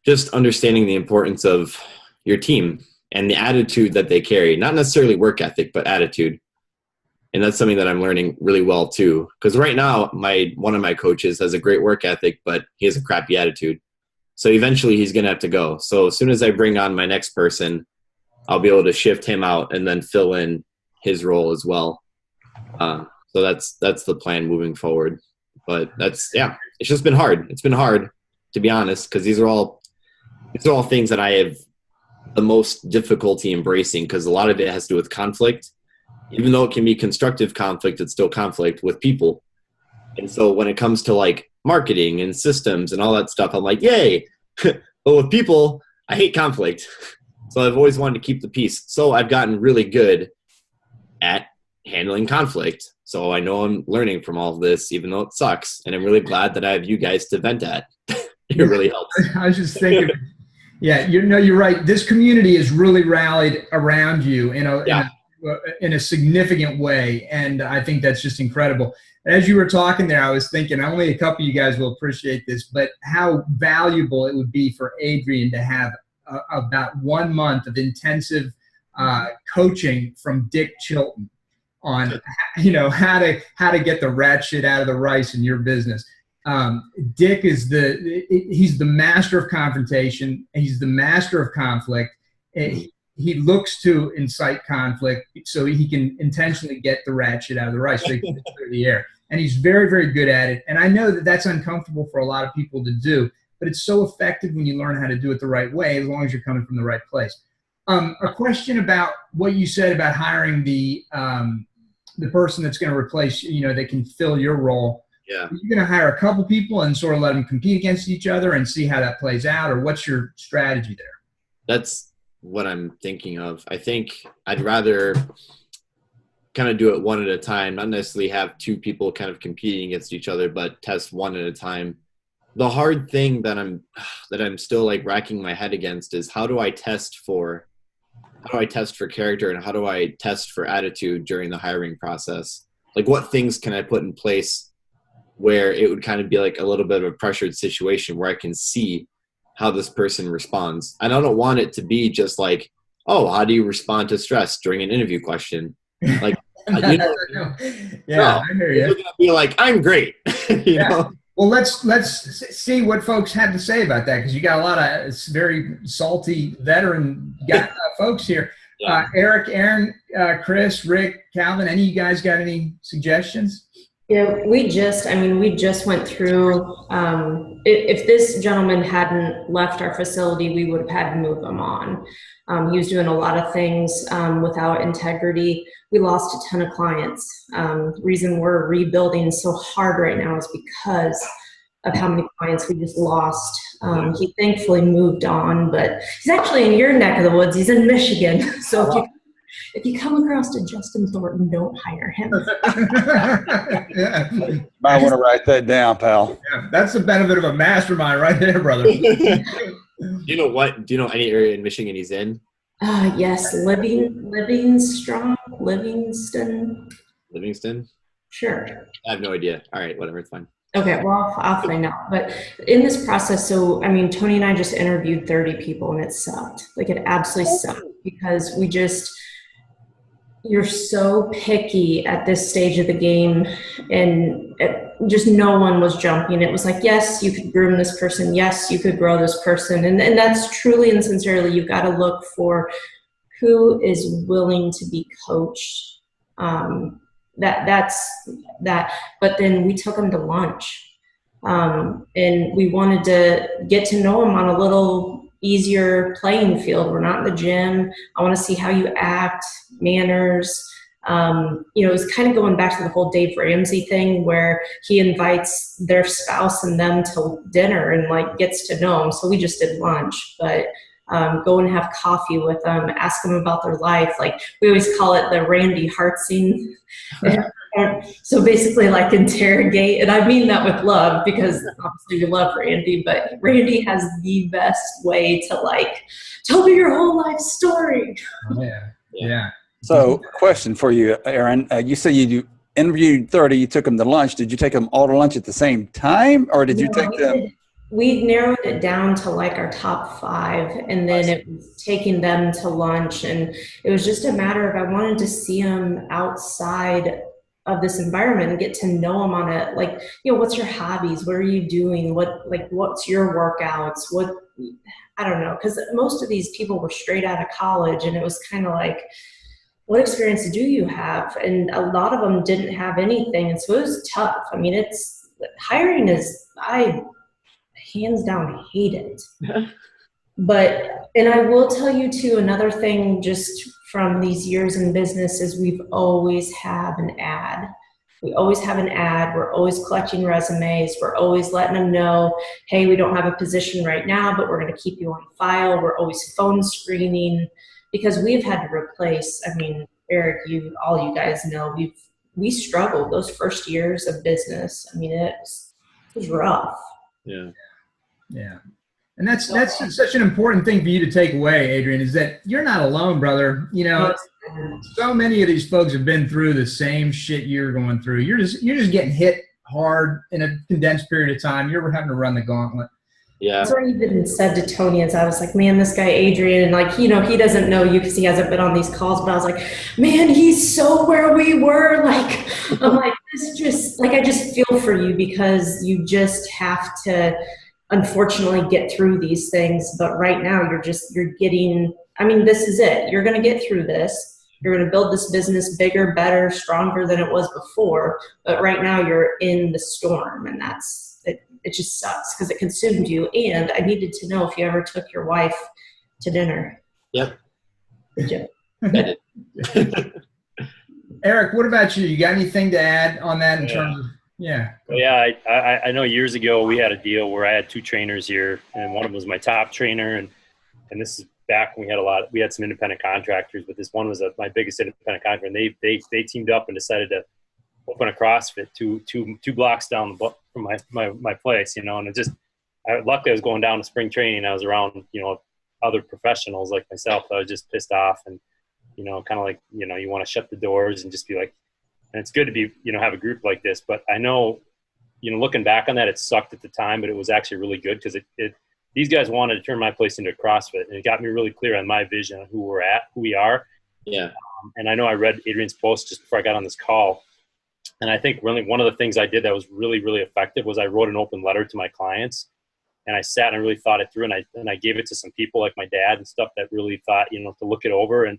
just understanding the importance of your team and the attitude that they carry, not necessarily work ethic, but attitude. And that's something that I'm learning really well too. Because right now, one of my coaches has a great work ethic, but he has a crappy attitude. So eventually he's going to have to go. So as soon as I bring on my next person, I'll be able to shift him out and then fill in his role as well. So that's the plan moving forward. But it's just been hard. It's been hard, to be honest, because these are all things that I have the most difficulty embracing, because a lot of it has to do with conflict. Even though it can be constructive conflict, it's still conflict with people. And so when it comes to like marketing and systems and all that stuff, I'm like, yay. But with people, I hate conflict. So I've always wanted to keep the peace. So I've gotten really good at handling conflict. So I know I'm learning from all of this, even though it sucks. And I'm really glad that I have you guys to vent at. It really helps. I was just thinking, yeah, you're right. This community has really rallied around you, in a significant way, and I think that's just incredible. As you were talking there, I was thinking only a couple of you guys will appreciate this, but how valuable it would be for Adrian to have about 1 month of intensive coaching from Dick Chilton on how to get the rat shit out of the rice in your business. Dick is he's the master of confrontation. He's the master of conflict. He looks to incite conflict so he can intentionally get the rat shit out of the rice, so he can clear the air. And he's very, very good at it. And I know that that's uncomfortable for a lot of people to do, but it's so effective when you learn how to do it the right way, as long as you're coming from the right place. A question about what you said about hiring the person that's going to replace, that can fill your role. Yeah. Are you going to hire a couple people and sort of let them compete against each other and see how that plays out, or what's your strategy there? That's what I'm thinking of. I think I'd rather kind of do it one at a time, not necessarily have two people kind of competing against each other, but test one at a time. The hard thing that I'm still like racking my head against is how do I test for character, and how do I test for attitude during the hiring process? Like, what things can I put in place where it would kind of be like a little bit of a pressured situation where I can see how this person responds. And I don't want it to be just like, oh, how do you respond to stress during an interview question? Like, I hear you. You're gonna be like, I'm great. you know? Well, let's see what folks have to say about that, because you got a lot of very salty veteran folks here. Yeah. Erik, Arin, Chris, Rick, Calvin, any of you guys got any suggestions? Yeah, we just went through, if this gentleman hadn't left our facility, we would have had to move him on. He was doing a lot of things without integrity. We lost a ton of clients. Reason we're rebuilding so hard right now is because of how many clients we just lost. He thankfully moved on, but he's actually in your neck of the woods. He's in Michigan. So if you come across to Justin Thornton, don't hire him. Might want to write that down, pal. Yeah, that's the benefit of a mastermind right there, brother. Do you know what? Do you know any area in Michigan he's in? Yes, Livingston. Livingston? Sure. I have no idea. All right, whatever, it's fine. Okay, well, I'll find out. But in this process, so, I mean, Tony and I just interviewed 30 people, and it sucked. Like, it absolutely sucked, because you're so picky at this stage of the game, and just no one was jumping. It was like, yes, you could groom this person. Yes, you could grow this person. And that's truly and sincerely, you've got to look for who is willing to be coached. That's that. But then we took them to lunch, and we wanted to get to know them on a little easier playing field. We're not in the gym. I want to see how you act, manners. It was kind of going back to the whole Dave Ramsey thing, where he invites their spouse and them to dinner and like gets to know them. So we just did lunch, but go and have coffee with them, ask them about their life. Like, we always call it the Randy Hart scene. So basically, like, interrogate, and I mean that with love, because obviously we love Randy, but Randy has the best way to, like, tell me your whole life story. Yeah. So, question for you, Arin. You say you interviewed 30, you took them to lunch. Did you take them all to lunch at the same time, or did you take them? we narrowed it down to like our top 5, and then it was taking them to lunch, and it was just a matter of I wanted to see them outside of this environment and get to know them on it. Like, you know, what's your hobbies? What are you doing? What's your workouts? I don't know, because most of these people were straight out of college, and it was kind of like, what experience do you have? And a lot of them didn't have anything, and so it was tough. I mean, hiring is, I hands down hate it. And I will tell you too, another thing just from these years in business is we've always have an ad. We always have an ad. We're always collecting resumes. We're always letting them know, hey, we don't have a position right now, but we're going to keep you on file. We're always phone screening, because we've had to replace, I mean, Eric, all you guys know, we struggled those first years of business. I mean, it was rough. Yeah. Yeah. And that's such an important thing for you to take away, Adrian, is that you're not alone, brother. You know, so many of these folks have been through the same shit you're going through. You're just getting hit hard in a condensed period of time. You're having to run the gauntlet. Yeah. That's what I even said to Tony, as I was like, man, this guy Adrian, and like, you know, he doesn't know you because he hasn't been on these calls, but I was like, man, he's so where we were. Like, I'm like, I just feel for you, because you just have to unfortunately get through these things. But right now you're getting, I mean, this is it. You're going to get through this. You're going to build this business bigger, better, stronger than it was before. But right now you're in the storm, and it just sucks because it consumed you. And I needed to know if you ever took your wife to dinner. Yep. Did you? Eric, what about you? You got anything to add on that in terms of, yeah. Yeah, I know years ago we had a deal where I had 2 trainers here, and one of them was my top trainer, and this is back when we had some independent contractors, but this one was my biggest independent contractor, and they teamed up and decided to open a CrossFit two blocks down from my place, you know, and luckily I was going down to spring training. I was around, you know, other professionals like myself. I was just pissed off, and, you know, kind of like, you know, you want to shut the doors and just be like, and it's good to be, you know, have a group like this. But I know, you know, looking back on that, it sucked at the time, but it was actually really good, because these guys wanted to turn my place into a CrossFit, and it got me really clear on my vision of who we are. Yeah. And I know I read Adrian's post just before I got on this call. And I think really one of the things I did that was really, really effective was I wrote an open letter to my clients, and I sat and I really thought it through, and I gave it to some people like my dad and stuff that really thought, you know, to look it over and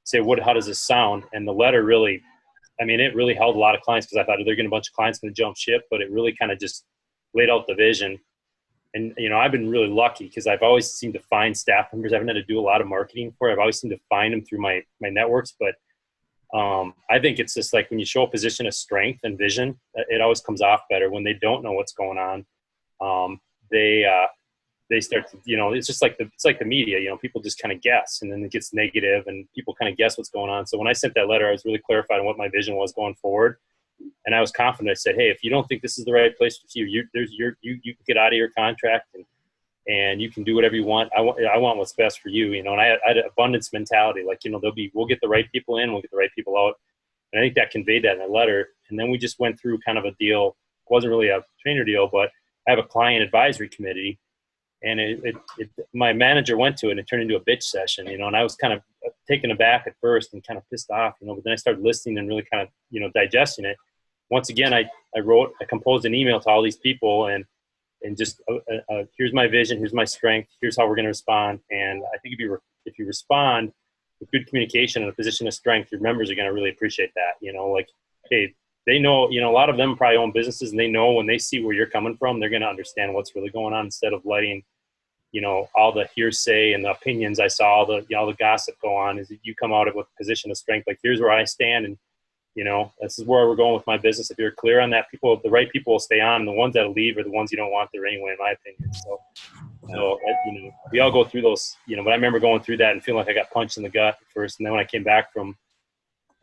say, how does this sound? And the letter really, I mean, it really held a lot of clients, because I thought they're getting a bunch of clients going to jump ship, but it really kind of just laid out the vision. And, you know, I've been really lucky because I've always seemed to find staff members. I haven't had to do a lot of marketing for it. I've always seemed to find them through my networks. But I think it's just like when you show a position of strength and vision, it always comes off better. When they don't know what's going on, they start to, you know, it's just like the media, you know, people just kind of guess, and then it gets negative and people kind of guess what's going on. So when I sent that letter, I was really clarified on what my vision was going forward. And I was confident. I said, hey, if you don't think this is the right place for you, you can get out of your contract and you can do whatever you want. I want what's best for you, you know. And I had an abundance mentality, like, you know, we'll get the right people in, we'll get the right people out. And I think that conveyed that in the letter. And then we just went through kind of a deal. It wasn't really a trainer deal, but I have a client advisory committee, and my manager went to it, and it turned into a bitch session, you know. And I was kind of taken aback at first and kind of pissed off, you know. But then I started listening and really kind of, you know, digesting it. Once again, I composed an email to all these people and just here's my vision, here's my strength, here's how we're going to respond. And I think if you respond with good communication and a position of strength, your members are going to really appreciate that. You know, like, hey, they know, you know, a lot of them probably own businesses, and they know when they see where you're coming from, they're going to understand what's really going on, instead of letting, you know, all the hearsay and the opinions I saw, all the gossip go on. Is that you come out with a position of strength, like, here's where I stand, and, you know, this is where we're going with my business. If you're clear on that, the right people will stay on. The ones that'll leave are the ones you don't want there anyway, in my opinion. So, you know, we all go through those, you know, but I remember going through that and feeling like I got punched in the gut at first. And then when I came back from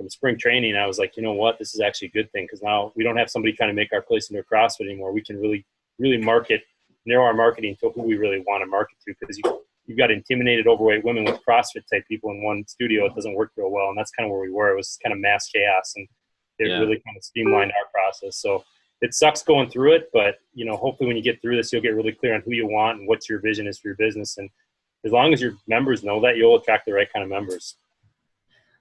spring training, I was like, you know what, this is actually a good thing, because now we don't have somebody trying to make our place into a CrossFit anymore. We can really, really narrow our marketing to who we really want to market to, because you've got intimidated, overweight women with CrossFit type people in one studio. It doesn't work real well. And that's kind of where we were. It was kind of mass chaos, and it really kind of streamlined our process. So it sucks going through it, but you know, hopefully when you get through this, you'll get really clear on who you want and what your vision is for your business. And as long as your members know that, you'll attract the right kind of members.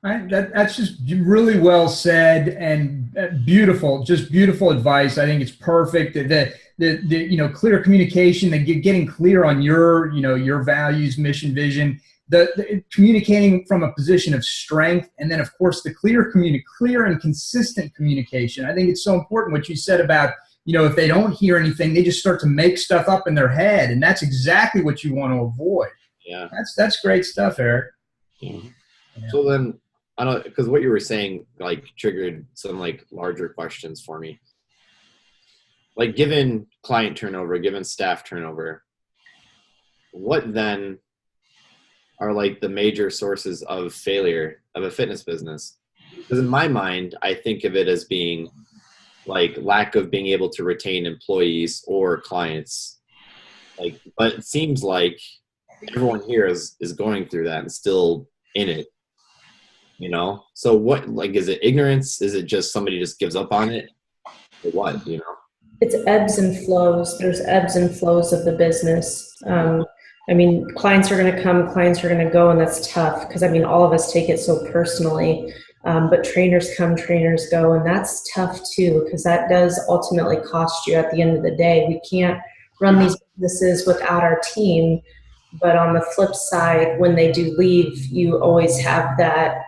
That's just really well said and beautiful, just beautiful advice. I think it's perfect. The you know, clear communication, getting clear on your, you know, your values, mission, vision, the communicating from a position of strength, and then of course the clear and consistent communication. I think it's so important what you said about, you know, if they don't hear anything, they just start to make stuff up in their head, and that's exactly what you want to avoid. Yeah, that's great stuff, Eric. Yeah. So then, I don't, because what you were saying like triggered some like larger questions for me. Like, given client turnover, given staff turnover, what then are like the major sources of failure of a fitness business? Because in my mind, I think of it as being like lack of being able to retain employees or clients. Like, but it seems like everyone here is going through that and still in it, you know? So what, like, is it ignorance? Is it just somebody just gives up on it? Or what, you know? It's ebbs and flows. There's ebbs and flows of the business. I mean, clients are going to come, clients are going to go, and that's tough because, I mean, all of us take it so personally. But trainers come, trainers go, and that's tough too because that does ultimately cost you at the end of the day. We can't run these businesses without our team. But on the flip side, when they do leave, you always have that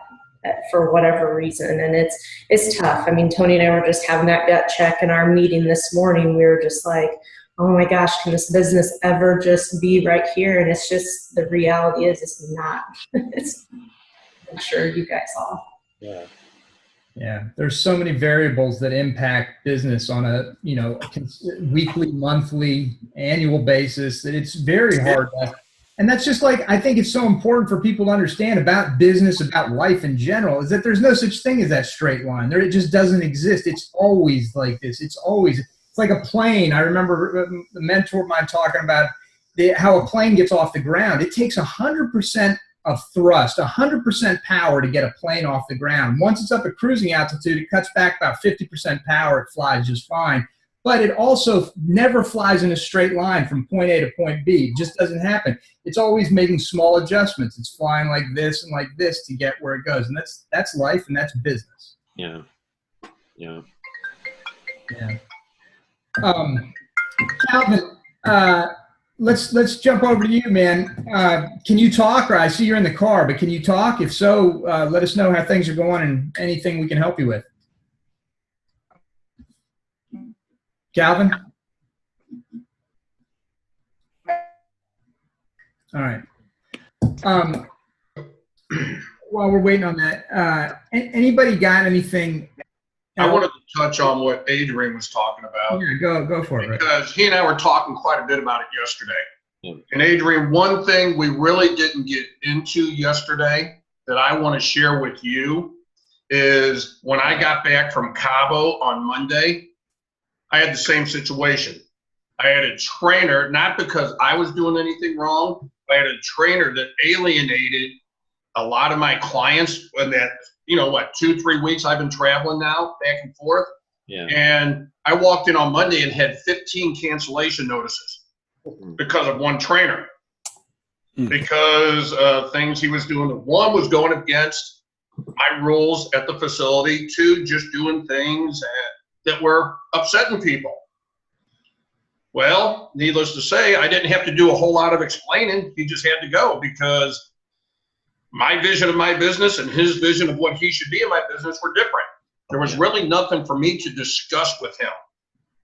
for whatever reason. And it's tough. I mean, Tony and I were just having that gut check in our meeting this morning. We were just like, oh my gosh, can this business ever just be right here? And it's just, the reality is it's not. I'm sure you guys all. Yeah. Yeah, there's so many variables that impact business on a, you know, weekly, monthly, annual basis that it's very hard to, and that's just like, I think it's so important for people to understand about business, about life in general, is that there's no such thing as that straight line. There, it just doesn't exist. It's always like this. It's like a plane. I remember a mentor of mine talking about how a plane gets off the ground. It takes 100% of thrust, 100% power to get a plane off the ground. Once it's up at cruising altitude, it cuts back about 50% power. It flies just fine. But it also never flies in a straight line from point A to point B. It just doesn't happen. It's always making small adjustments. It's flying like this and like this to get where it goes. And that's life and that's business. Yeah. Yeah. Yeah. Calvin, let's jump over to you, man. Can you talk? Or I see you're in the car, but can you talk? If so, let us know how things are going and anything we can help you with. Calvin? All right. While we're waiting on that, anybody got anything? I wanted to touch on what Adrian was talking about. Yeah, go for it. Because he and I were talking quite a bit about it yesterday. And Adrian, one thing we really didn't get into yesterday that I want to share with you is when I got back from Cabo on Monday, I had the same situation. I had a trainer, not because I was doing anything wrong, but I had a trainer that alienated a lot of my clients in that, 2-3 weeks I've been traveling now, back and forth. Yeah. And I walked in on Monday and had 15 cancellation notices because of one trainer. Because of things he was doing. One was going against my rules at the facility. 2, just doing things that were upsetting people. Well, needless to say, I didn't have to do a whole lot of explaining. He just had to go because my vision of my business and his vision of what he should be in my business were different. There was really nothing for me to discuss with him.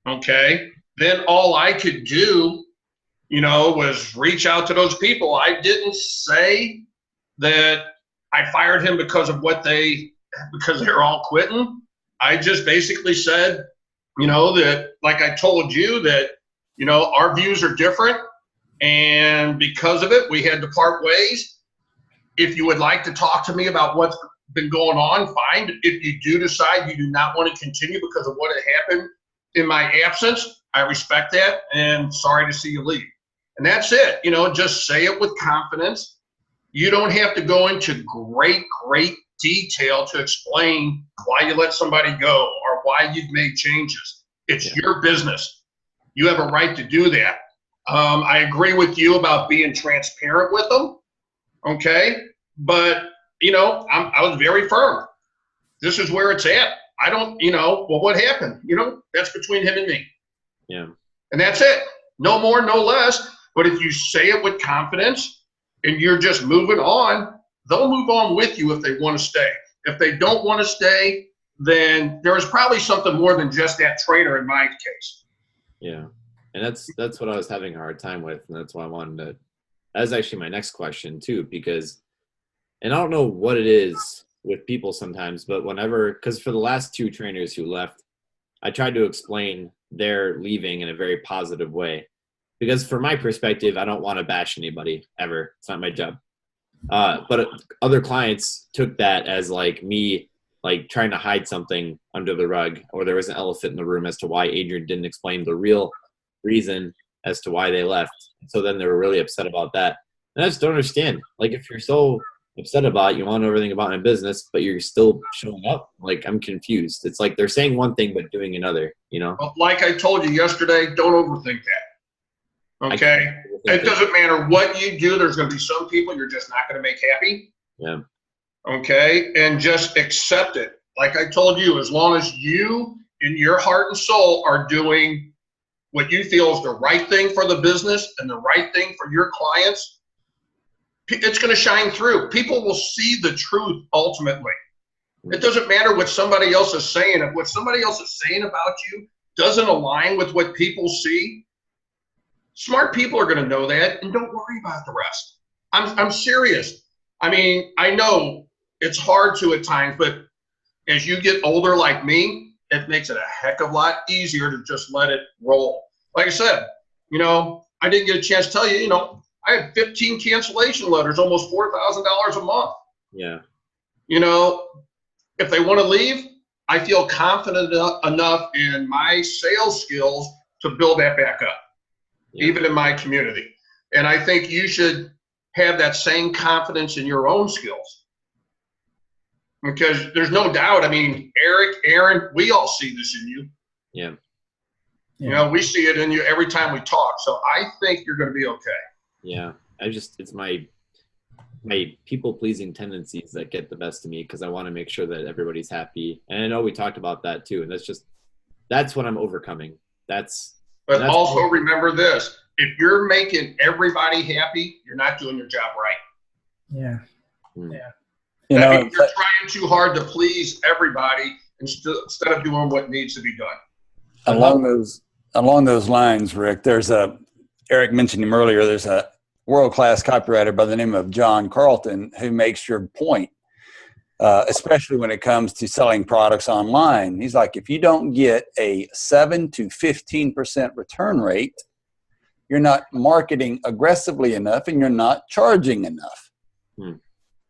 Okay. Then all I could do, was reach out to those people. I didn't say that I fired him because they're all quitting. I just basically said, that like I told you that, our views are different. And because of it, we had to part ways. If you would like to talk to me about what's been going on, fine. If you do decide you do not want to continue because of what had happened in my absence, I respect that and sorry to see you leave. And that's it. Just say it with confidence. You don't have to go into great detail to explain why you let somebody go or why you've made changes. It's your business. You have a right to do that. I agree with you about being transparent with them. Okay. But, I was very firm. This is where it's at. I don't, well, what happened? That's between him and me. Yeah. And that's it. No more, no less. But if you say it with confidence and you're just moving on, they'll move on with you if they want to stay. If they don't want to stay, then there's probably something more than just that trainer in my case. Yeah. And that's what I was having a hard time with. And that's why I wanted to, that was actually my next question too, because, and I don't know what it is with people sometimes, but because for the last 2 trainers who left, I tried to explain their leaving in a very positive way. Because from my perspective, I don't want to bash anybody ever. It's not my job. But other clients took that as like me, like trying to hide something under the rug, or there was an elephant in the room as to why Adrian didn't explain the real reason as to why they left. So then they were really upset about that. And I just don't understand. Like, if you're so upset about it, you want to know everything about my business, but you're still showing up, like, I'm confused. It's like they're saying one thing but doing another, Well, like I told you yesterday, don't overthink that. Okay? It doesn't matter what you do. There's going to be some people you're just not going to make happy. Yeah. Okay? And just accept it. Like I told you, as long as you in your heart and soul are doing what you feel is the right thing for the business and the right thing for your clients, it's going to shine through. People will see the truth ultimately. It doesn't matter what somebody else is saying. If what somebody else is saying about you doesn't align with what people see, smart people are going to know that, and don't worry about the rest. I'm serious. I mean, I know it's hard to at times, but as you get older like me, it makes it a heck of a lot easier to just let it roll. Like I said, I didn't get a chance to tell you, I had 15 cancellation letters, almost $4,000 a month. Yeah. If they want to leave, I feel confident enough in my sales skills to build that back up, even in my community. And I think you should have that same confidence in your own skills. Because there's no doubt, I mean, Erik, Arin, we all see this in you. Yeah. We see it in you every time we talk. So I think you're going to be okay. Yeah. It's my people-pleasing tendencies that get the best of me, because I want to make sure that everybody's happy. And I know we talked about that too. And that's what I'm overcoming. But also remember this, if you're making everybody happy, you're not doing your job right. Yeah. Yeah. You're trying too hard to please everybody instead of doing what needs to be done. Along those lines, Rick, Erik mentioned him earlier, there's a world-class copywriter by the name of John Carlton who makes your point, especially when it comes to selling products online. He's like, if you don't get a 7 to 15% return rate, you're not marketing aggressively enough and you're not charging enough.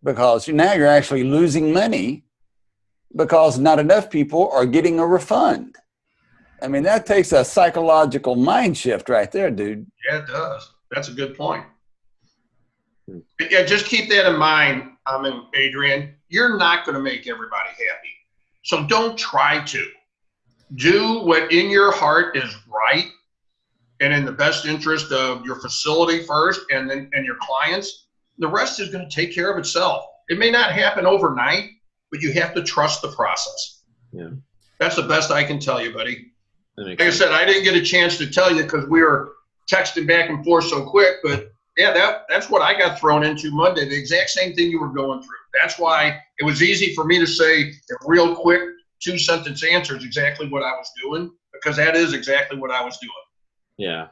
Because now you're actually losing money because not enough people are getting a refund. I mean, that takes a psychological mind shift right there, dude. Yeah, it does. That's a good point. Yeah, just keep that in mind, Adrian. You're not going to make everybody happy. So don't try to. Do what in your heart is right and in the best interest of your facility first and your clients. The rest is going to take care of itself. It may not happen overnight, but you have to trust the process. Yeah. That's the best I can tell you, buddy. Like I said, I didn't get a chance to tell you because we were texting back and forth so quick, but yeah, that's what I got thrown into Monday, the exact same thing you were going through. That's why it was easy for me to say a real quick 2-sentence answer is exactly what I was doing, because that is exactly what I was doing. Yeah.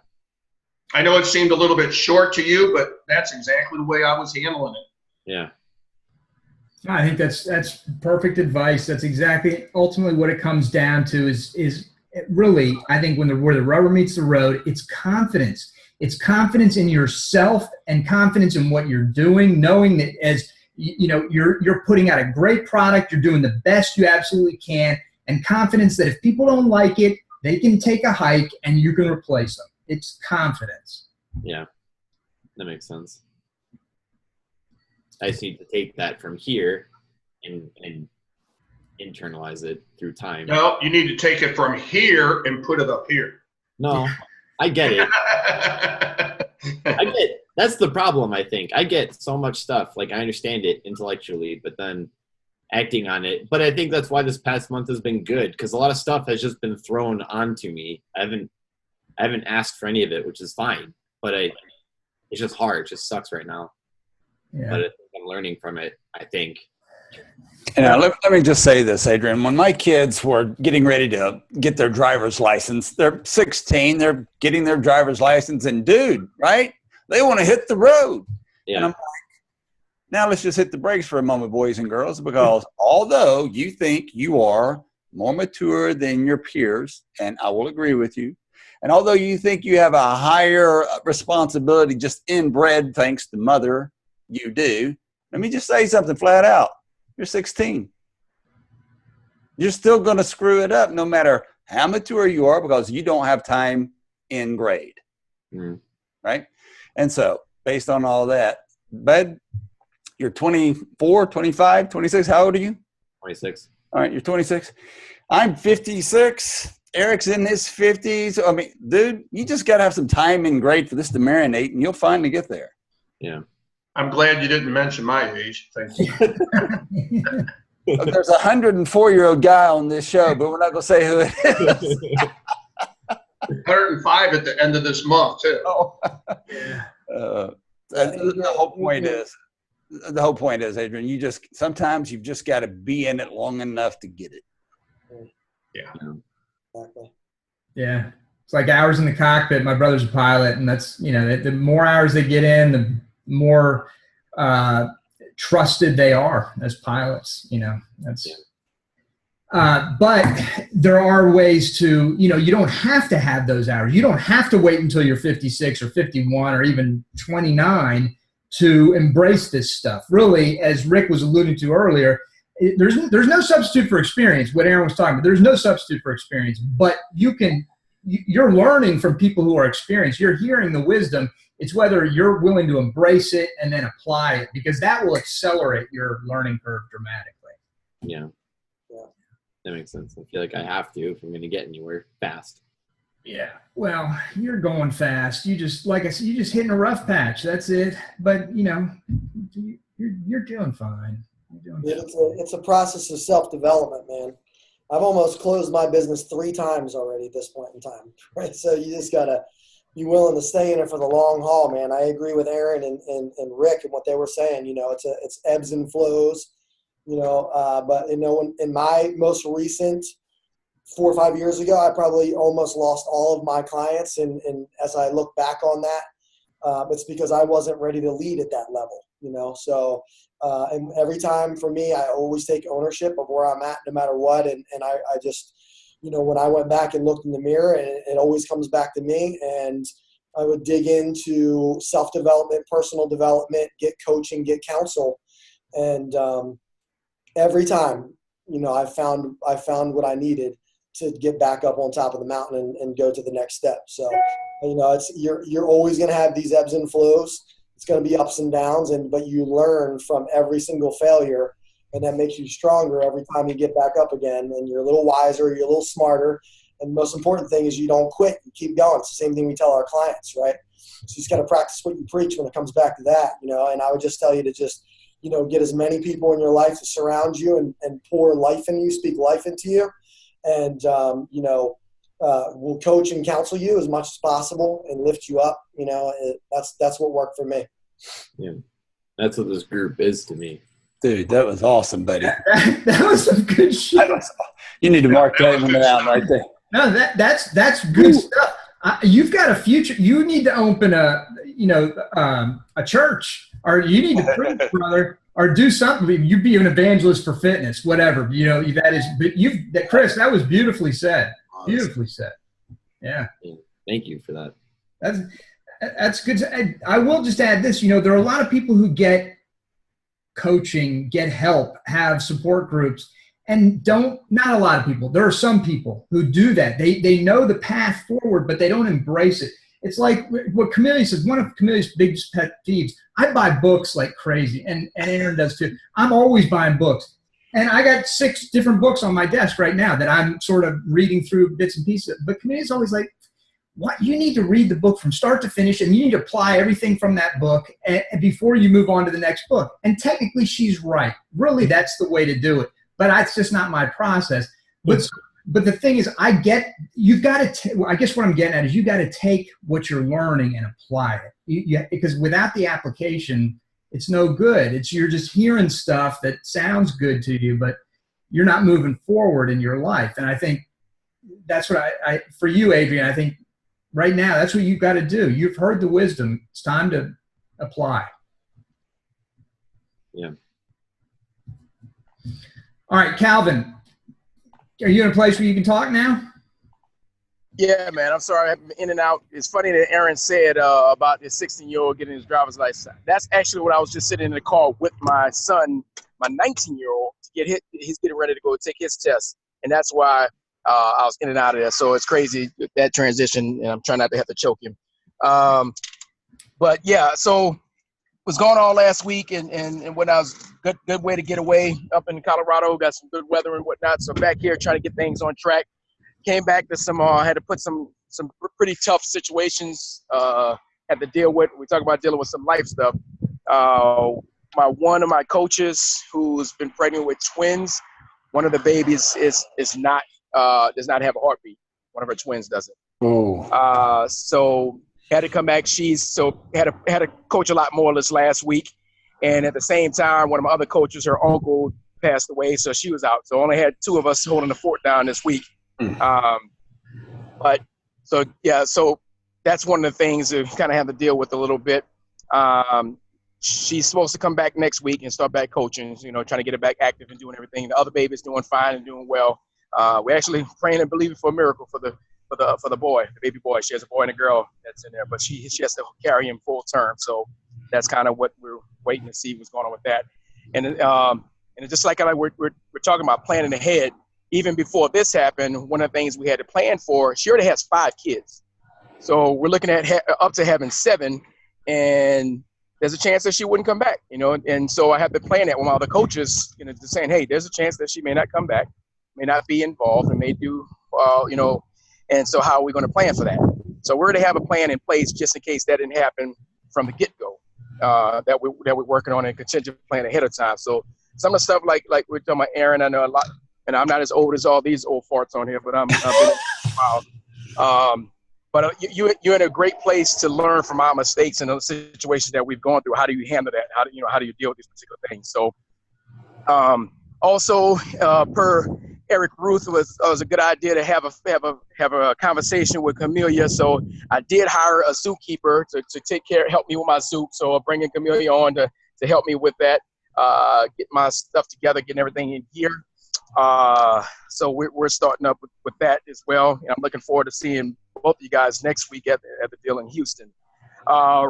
I know it seemed a little bit short to you, but that's exactly the way I was handling it. Yeah. I think that's perfect advice. That's exactly ultimately what it comes down to is really, I think where the rubber meets the road, it's confidence. It's confidence in yourself and confidence in what you're doing, knowing that as you're putting out a great product, you're doing the best you absolutely can, and confidence that if people don't like it, they can take a hike and you can replace them. It's confidence. Yeah, that makes sense. I just need to take that from here and internalize it through time. No, you need to take it from here and put it up here. No, I get it. That's the problem, I think. I get so much stuff. Like, I understand it intellectually, but then acting on it. But I think that's why this past month has been good, because a lot of stuff has just been thrown onto me. I haven't asked for any of it, which is fine. But it's just hard. It just sucks right now. Yeah. But I'm learning from it, I think. And let me just say this, Adrian. When my kids were getting ready to get their driver's license, they're 16, they're getting their driver's license, and dude, right? They want to hit the road. Yeah. And I'm like, now let's just hit the brakes for a moment, boys and girls, because although you think you are more mature than your peers, and I will agree with you, and although you think you have a higher responsibility just inbred thanks to mother, you do, let me just say something flat out. You're 16. You're still going to screw it up no matter how mature you are, because you don't have time in grade. Right? And so, based on all that, bud, you're 24, 25, 26. How old are you? 26. All right, you're 26. I'm 56. Eric's in his 50s. I mean, dude, you just got to have some time in grade for this to marinate, and you'll finally get there. Yeah. I'm glad you didn't mention my age. Thank you. There's a 104-year-old guy on this show, but we're not going to say who it is. 105 at the end of this month, too. Oh. The whole point is, Adrian, sometimes you've just got to be in it long enough to get it. Yeah. Exactly. Yeah. It's like hours in the cockpit. My brother's a pilot, and that's, the more hours they get in, the more trusted they are as pilots. That's. But there are ways to, you don't have to have those hours. You don't have to wait until you're 56 or 51 or even 29 to embrace this stuff. Really, as Rick was alluding to earlier, there's no substitute for experience. What Arin was talking about, there's no substitute for experience. But you're learning from people who are experienced. You're hearing the wisdom. It's whether you're willing to embrace it and then apply it, because that will accelerate your learning curve dramatically. Yeah. That makes sense. I feel like I have to if I'm going to get anywhere fast. Yeah. Well, you're going fast. You just, like I said, you're just hitting a rough patch. That's it. But, you're doing fine. It's a process of self-development, man. I've almost closed my business 3 times already at this point in time, right? So you just got to be willing to stay in it for the long haul, man. I agree with Arin and Rick and what they were saying. It's ebbs and flows. But in my most recent 4 or 5 years ago, I probably almost lost all of my clients. And as I look back on that, it's because I wasn't ready to lead at that level, So, and every time for me, I always take ownership of where I'm at, no matter what. And I just, when I went back and looked in the mirror, and it always comes back to me, and I would dig into self-development, personal development, get coaching, get counsel. And, every time, I found what I needed to get back up on top of the mountain and go to the next step. So, you're always going to have these ebbs and flows. It's going to be ups and downs, but you learn from every single failure, and that makes you stronger every time you get back up again. And you're a little wiser, you're a little smarter. And the most important thing is you don't quit. You keep going. It's the same thing we tell our clients, right? So you just got to practice what you preach when it comes back to that, And I would just tell you to just get as many people in your life to surround you and pour life in you, speak life into you. And, we'll coach and counsel you as much as possible and lift you up. That's what worked for me. Yeah. That's what this group is to me. Dude, that was awesome, buddy. That was some good shit. You need to mark that one down right there. No, that's good stuff. You've got a future. You need to open a church, or you need to preach, brother, or do something. You be an evangelist for fitness, whatever. That is. But Chris, that was beautifully said. Beautifully said. Yeah. Thank you for that. That's good. I will just add this. There are a lot of people who get coaching, get help, have support groups, and not a lot of people. There are some people who do that. They know the path forward, but they don't embrace it. It's like what Camellia says, one of Camelia's biggest pet peeves. I buy books like crazy, and Arin does too. I'm always buying books. And I got 6 different books on my desk right now that I'm sort of reading through bits and pieces. But community is always like, what? You need to read the book from start to finish, and you need to apply everything from that book before you move on to the next book. And technically, she's right. Really, that's the way to do it. But that's just not my process. But the thing is, I guess what I'm getting at is you got to take what you're learning and apply it. Because without the application, it's no good. You're just hearing stuff that sounds good to you, but you're not moving forward in your life. And I think that's what I for you, Adrian, I think right now that's what you've got to do. You've heard the wisdom. It's time to apply. Yeah. All right, Calvin, are you in a place where you can talk now? Yeah, man. I'm sorry. I'm in and out. It's funny that Arin said about this 16-year-old getting his driver's license. That's actually what I was just sitting in the car with my son, my 19-year-old, to get he's getting ready to go take his test. And that's why I was in and out of there. So it's crazy, that transition, and I'm trying not to have to choke him. But, yeah, so was going on last week, and when I was good way to get away up in Colorado, got some good weather and whatnot. So back here trying to get things on track. Came back to had to put some pretty tough situations, had to deal with. We talk about dealing with some life stuff. One of my coaches who's been pregnant with twins, one of the babies does not have a heartbeat. One of her twins doesn't. Oh. So had to come back. Had to coach a lot more this last week. And at the same time, one of my other coaches, her uncle passed away, so she was out. So I only had 2 of us holding the fort down this week. So that's one of the things to kind of have to deal with a little bit. She's supposed to come back next week and start back coaching, trying to get her back active and doing everything. The other baby's doing fine and doing well. We're actually praying and believing for a miracle for the boy, the baby boy. She has a boy and a girl that's in there, but she has to carry him full term. So that's kind of what we're waiting to see what's going on with that. And it's just like we're talking about planning ahead. Even before this happened, one of the things we had to plan for, she already has 5 kids. So we're looking at up to having 7, and there's a chance that she wouldn't come back, And so I have to plan that with my other coaches, just saying, hey, there's a chance that she may not come back, may not be involved, and may do, and so how are we going to plan for that? So we're going to have a plan in place just in case that didn't happen from the get-go, that we're working on a contingent plan ahead of time. So some of the stuff like we're talking about Arin, I know a lot. And I'm not as old as all these old farts on here, but I've been a while. But you're in a great place to learn from our mistakes and those situations that we've gone through. How do you handle that? How do you deal with these particular things? So, also per Eric Ruth was a good idea to have a conversation with Camellia. So I did hire a zookeeper to help me with my zoo. So I'm bringing Camellia on to help me with that, get my stuff together, getting everything in gear. So we're starting up with that as well. And I'm looking forward to seeing both of you guys next week at the deal in Houston.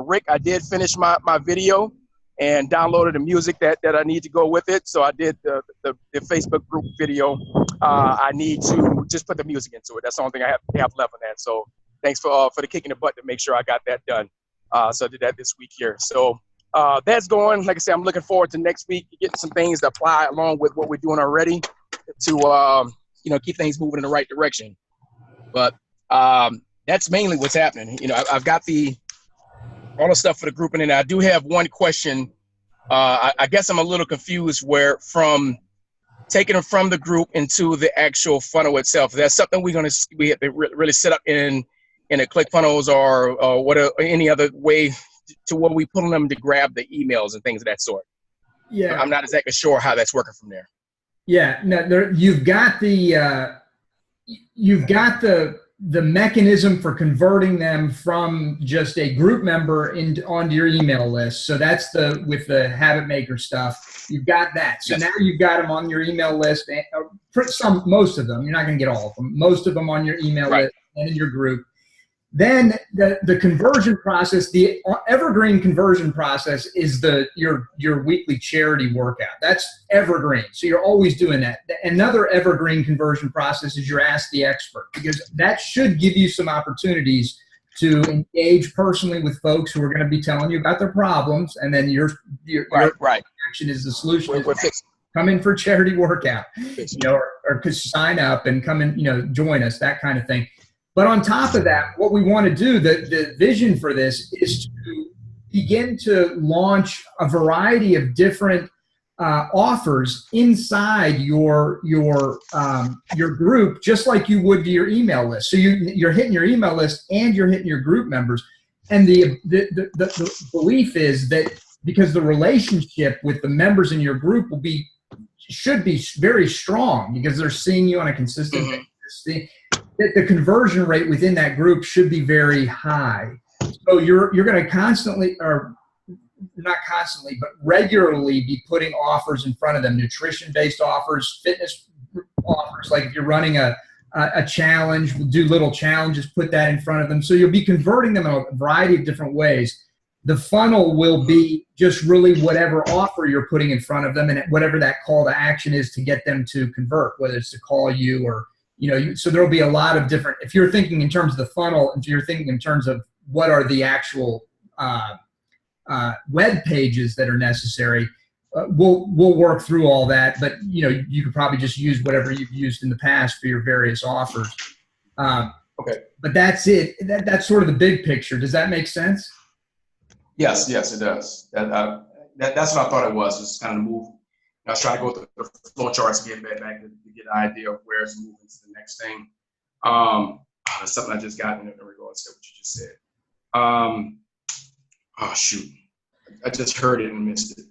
Rick, I did finish my video and downloaded the music that I need to go with it. So I did the Facebook group video. I need to just put the music into it. That's the only thing I have left on that. So thanks for the kick in the butt to make sure I got that done. So I did that this week here. So that's going. Like I said, I'm looking forward to next week getting some things to apply along with what we're doing already to keep things moving in the right direction. But that's mainly what's happening. I've got all the stuff for the group, and then I do have one question. I guess I'm a little confused where from taking them from the group into the actual funnel itself. That's something we have to really set up in a ClickFunnels or any other way to where we put them to grab the emails and things of that sort. Yeah, I'm not exactly sure how that's working from there. Yeah, no, you've got the mechanism for converting them from just a group member onto your email list. So that's with the Habit Maker stuff. You've got that. So yes. Now you've got them on your email list. Most of them. You're not going to get all of them. Most of them on your email list and in your group. Then the conversion process, the evergreen conversion process is your weekly charity workout. That's evergreen. So you're always doing that. Another evergreen conversion process is your Ask the Expert, because that should give you some opportunities to engage personally with folks who are going to be telling you about their problems, and then your action is the solution. come in for a charity workout, or sign up and come and, join us, that kind of thing. But on top of that, what we want to do, the vision for this is to begin to launch a variety of different offers inside your group, just like you would to your email list. So you're hitting your email list and you're hitting your group members. And the belief is that because the relationship with the members in your group should be very strong because they're seeing you on a consistent basis. The conversion rate within that group should be very high. So you're going to constantly, or not constantly, but regularly be putting offers in front of them, nutrition-based offers, fitness offers. Like if you're running a challenge, we'll do little challenges, put that in front of them. So you'll be converting them in a variety of different ways. The funnel will be just really whatever offer you're putting in front of them and whatever that call to action is to get them to convert, whether it's to call you or, so there'll be a lot of different, if you're thinking in terms of the funnel, if you're thinking in terms of what are the actual web pages that are necessary, we'll work through all that, but you could probably just use whatever you've used in the past for your various offers. Okay. But that's it. That's sort of the big picture. Does that make sense? Yes, it does. That's what I thought it was. Just kind of move. I was trying to go through the flow charts and get back to get an idea of where it's moving to the next thing. That's something I just got in regards to what you just said. Oh shoot, I just heard it and missed it.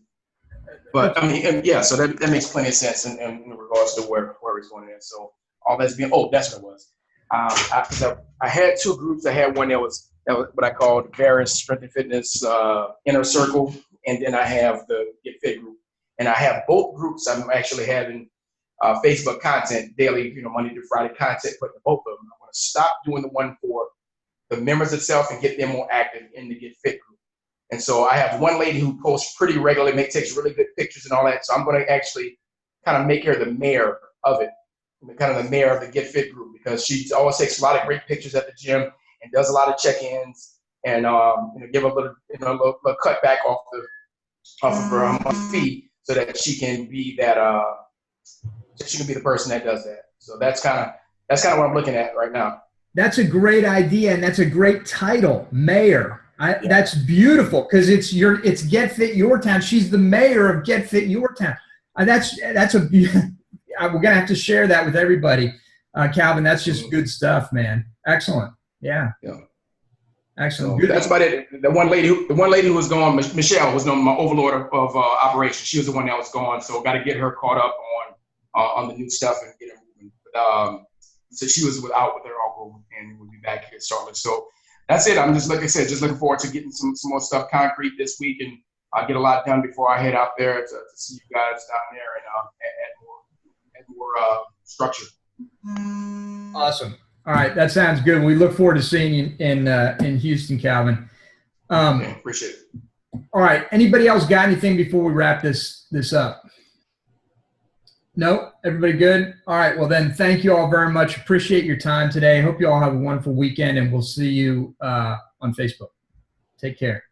But I mean, yeah. So that makes plenty of sense in regards to where it's going in. So all that's being. Oh, that's what it was. I had two groups. I had one that was what I called various strength and fitness inner circle, and then I have the Get Fit group. And I have both groups. I'm actually having Facebook content daily, Monday through Friday content, but both of them. I'm going to stop doing the one for the members itself and get them more active in the Get Fit group. And so I have one lady who posts pretty regularly, takes really good pictures and all that. So I'm going to actually kind of make her the mayor of it, kind of the mayor of the Get Fit group, because she always takes a lot of great pictures at the gym and does a lot of check-ins and give a little, little cut back off of her monthly fee, so that she can be the person that does that. So that's kind of what I'm looking at right now. That's a great idea, and that's a great title, mayor. That's beautiful because it's Get Fit Your Town. She's the mayor of Get Fit Your Town. That's we're gonna have to share that with everybody, Calvin. That's just good stuff, man. Excellent. Yeah. Excellent. So that's about it. The one lady who was gone, Michelle, was my overlord of operations. She was the one that was gone, so got to get her caught up on the new stuff and get her moving. But, so she was out with her uncle, and we'll be back here shortly. So that's it. I'm just, like I said, just looking forward to getting some more stuff concrete this week, and I'll get a lot done before I head out there to see you guys down there and add more structure. Awesome. All right, that sounds good. We look forward to seeing you in Houston, Calvin. Okay, appreciate it. All right. Anybody else got anything before we wrap this up? No? Everybody good? All right. Well, then, thank you all very much. Appreciate your time today. Hope you all have a wonderful weekend, and we'll see you on Facebook. Take care.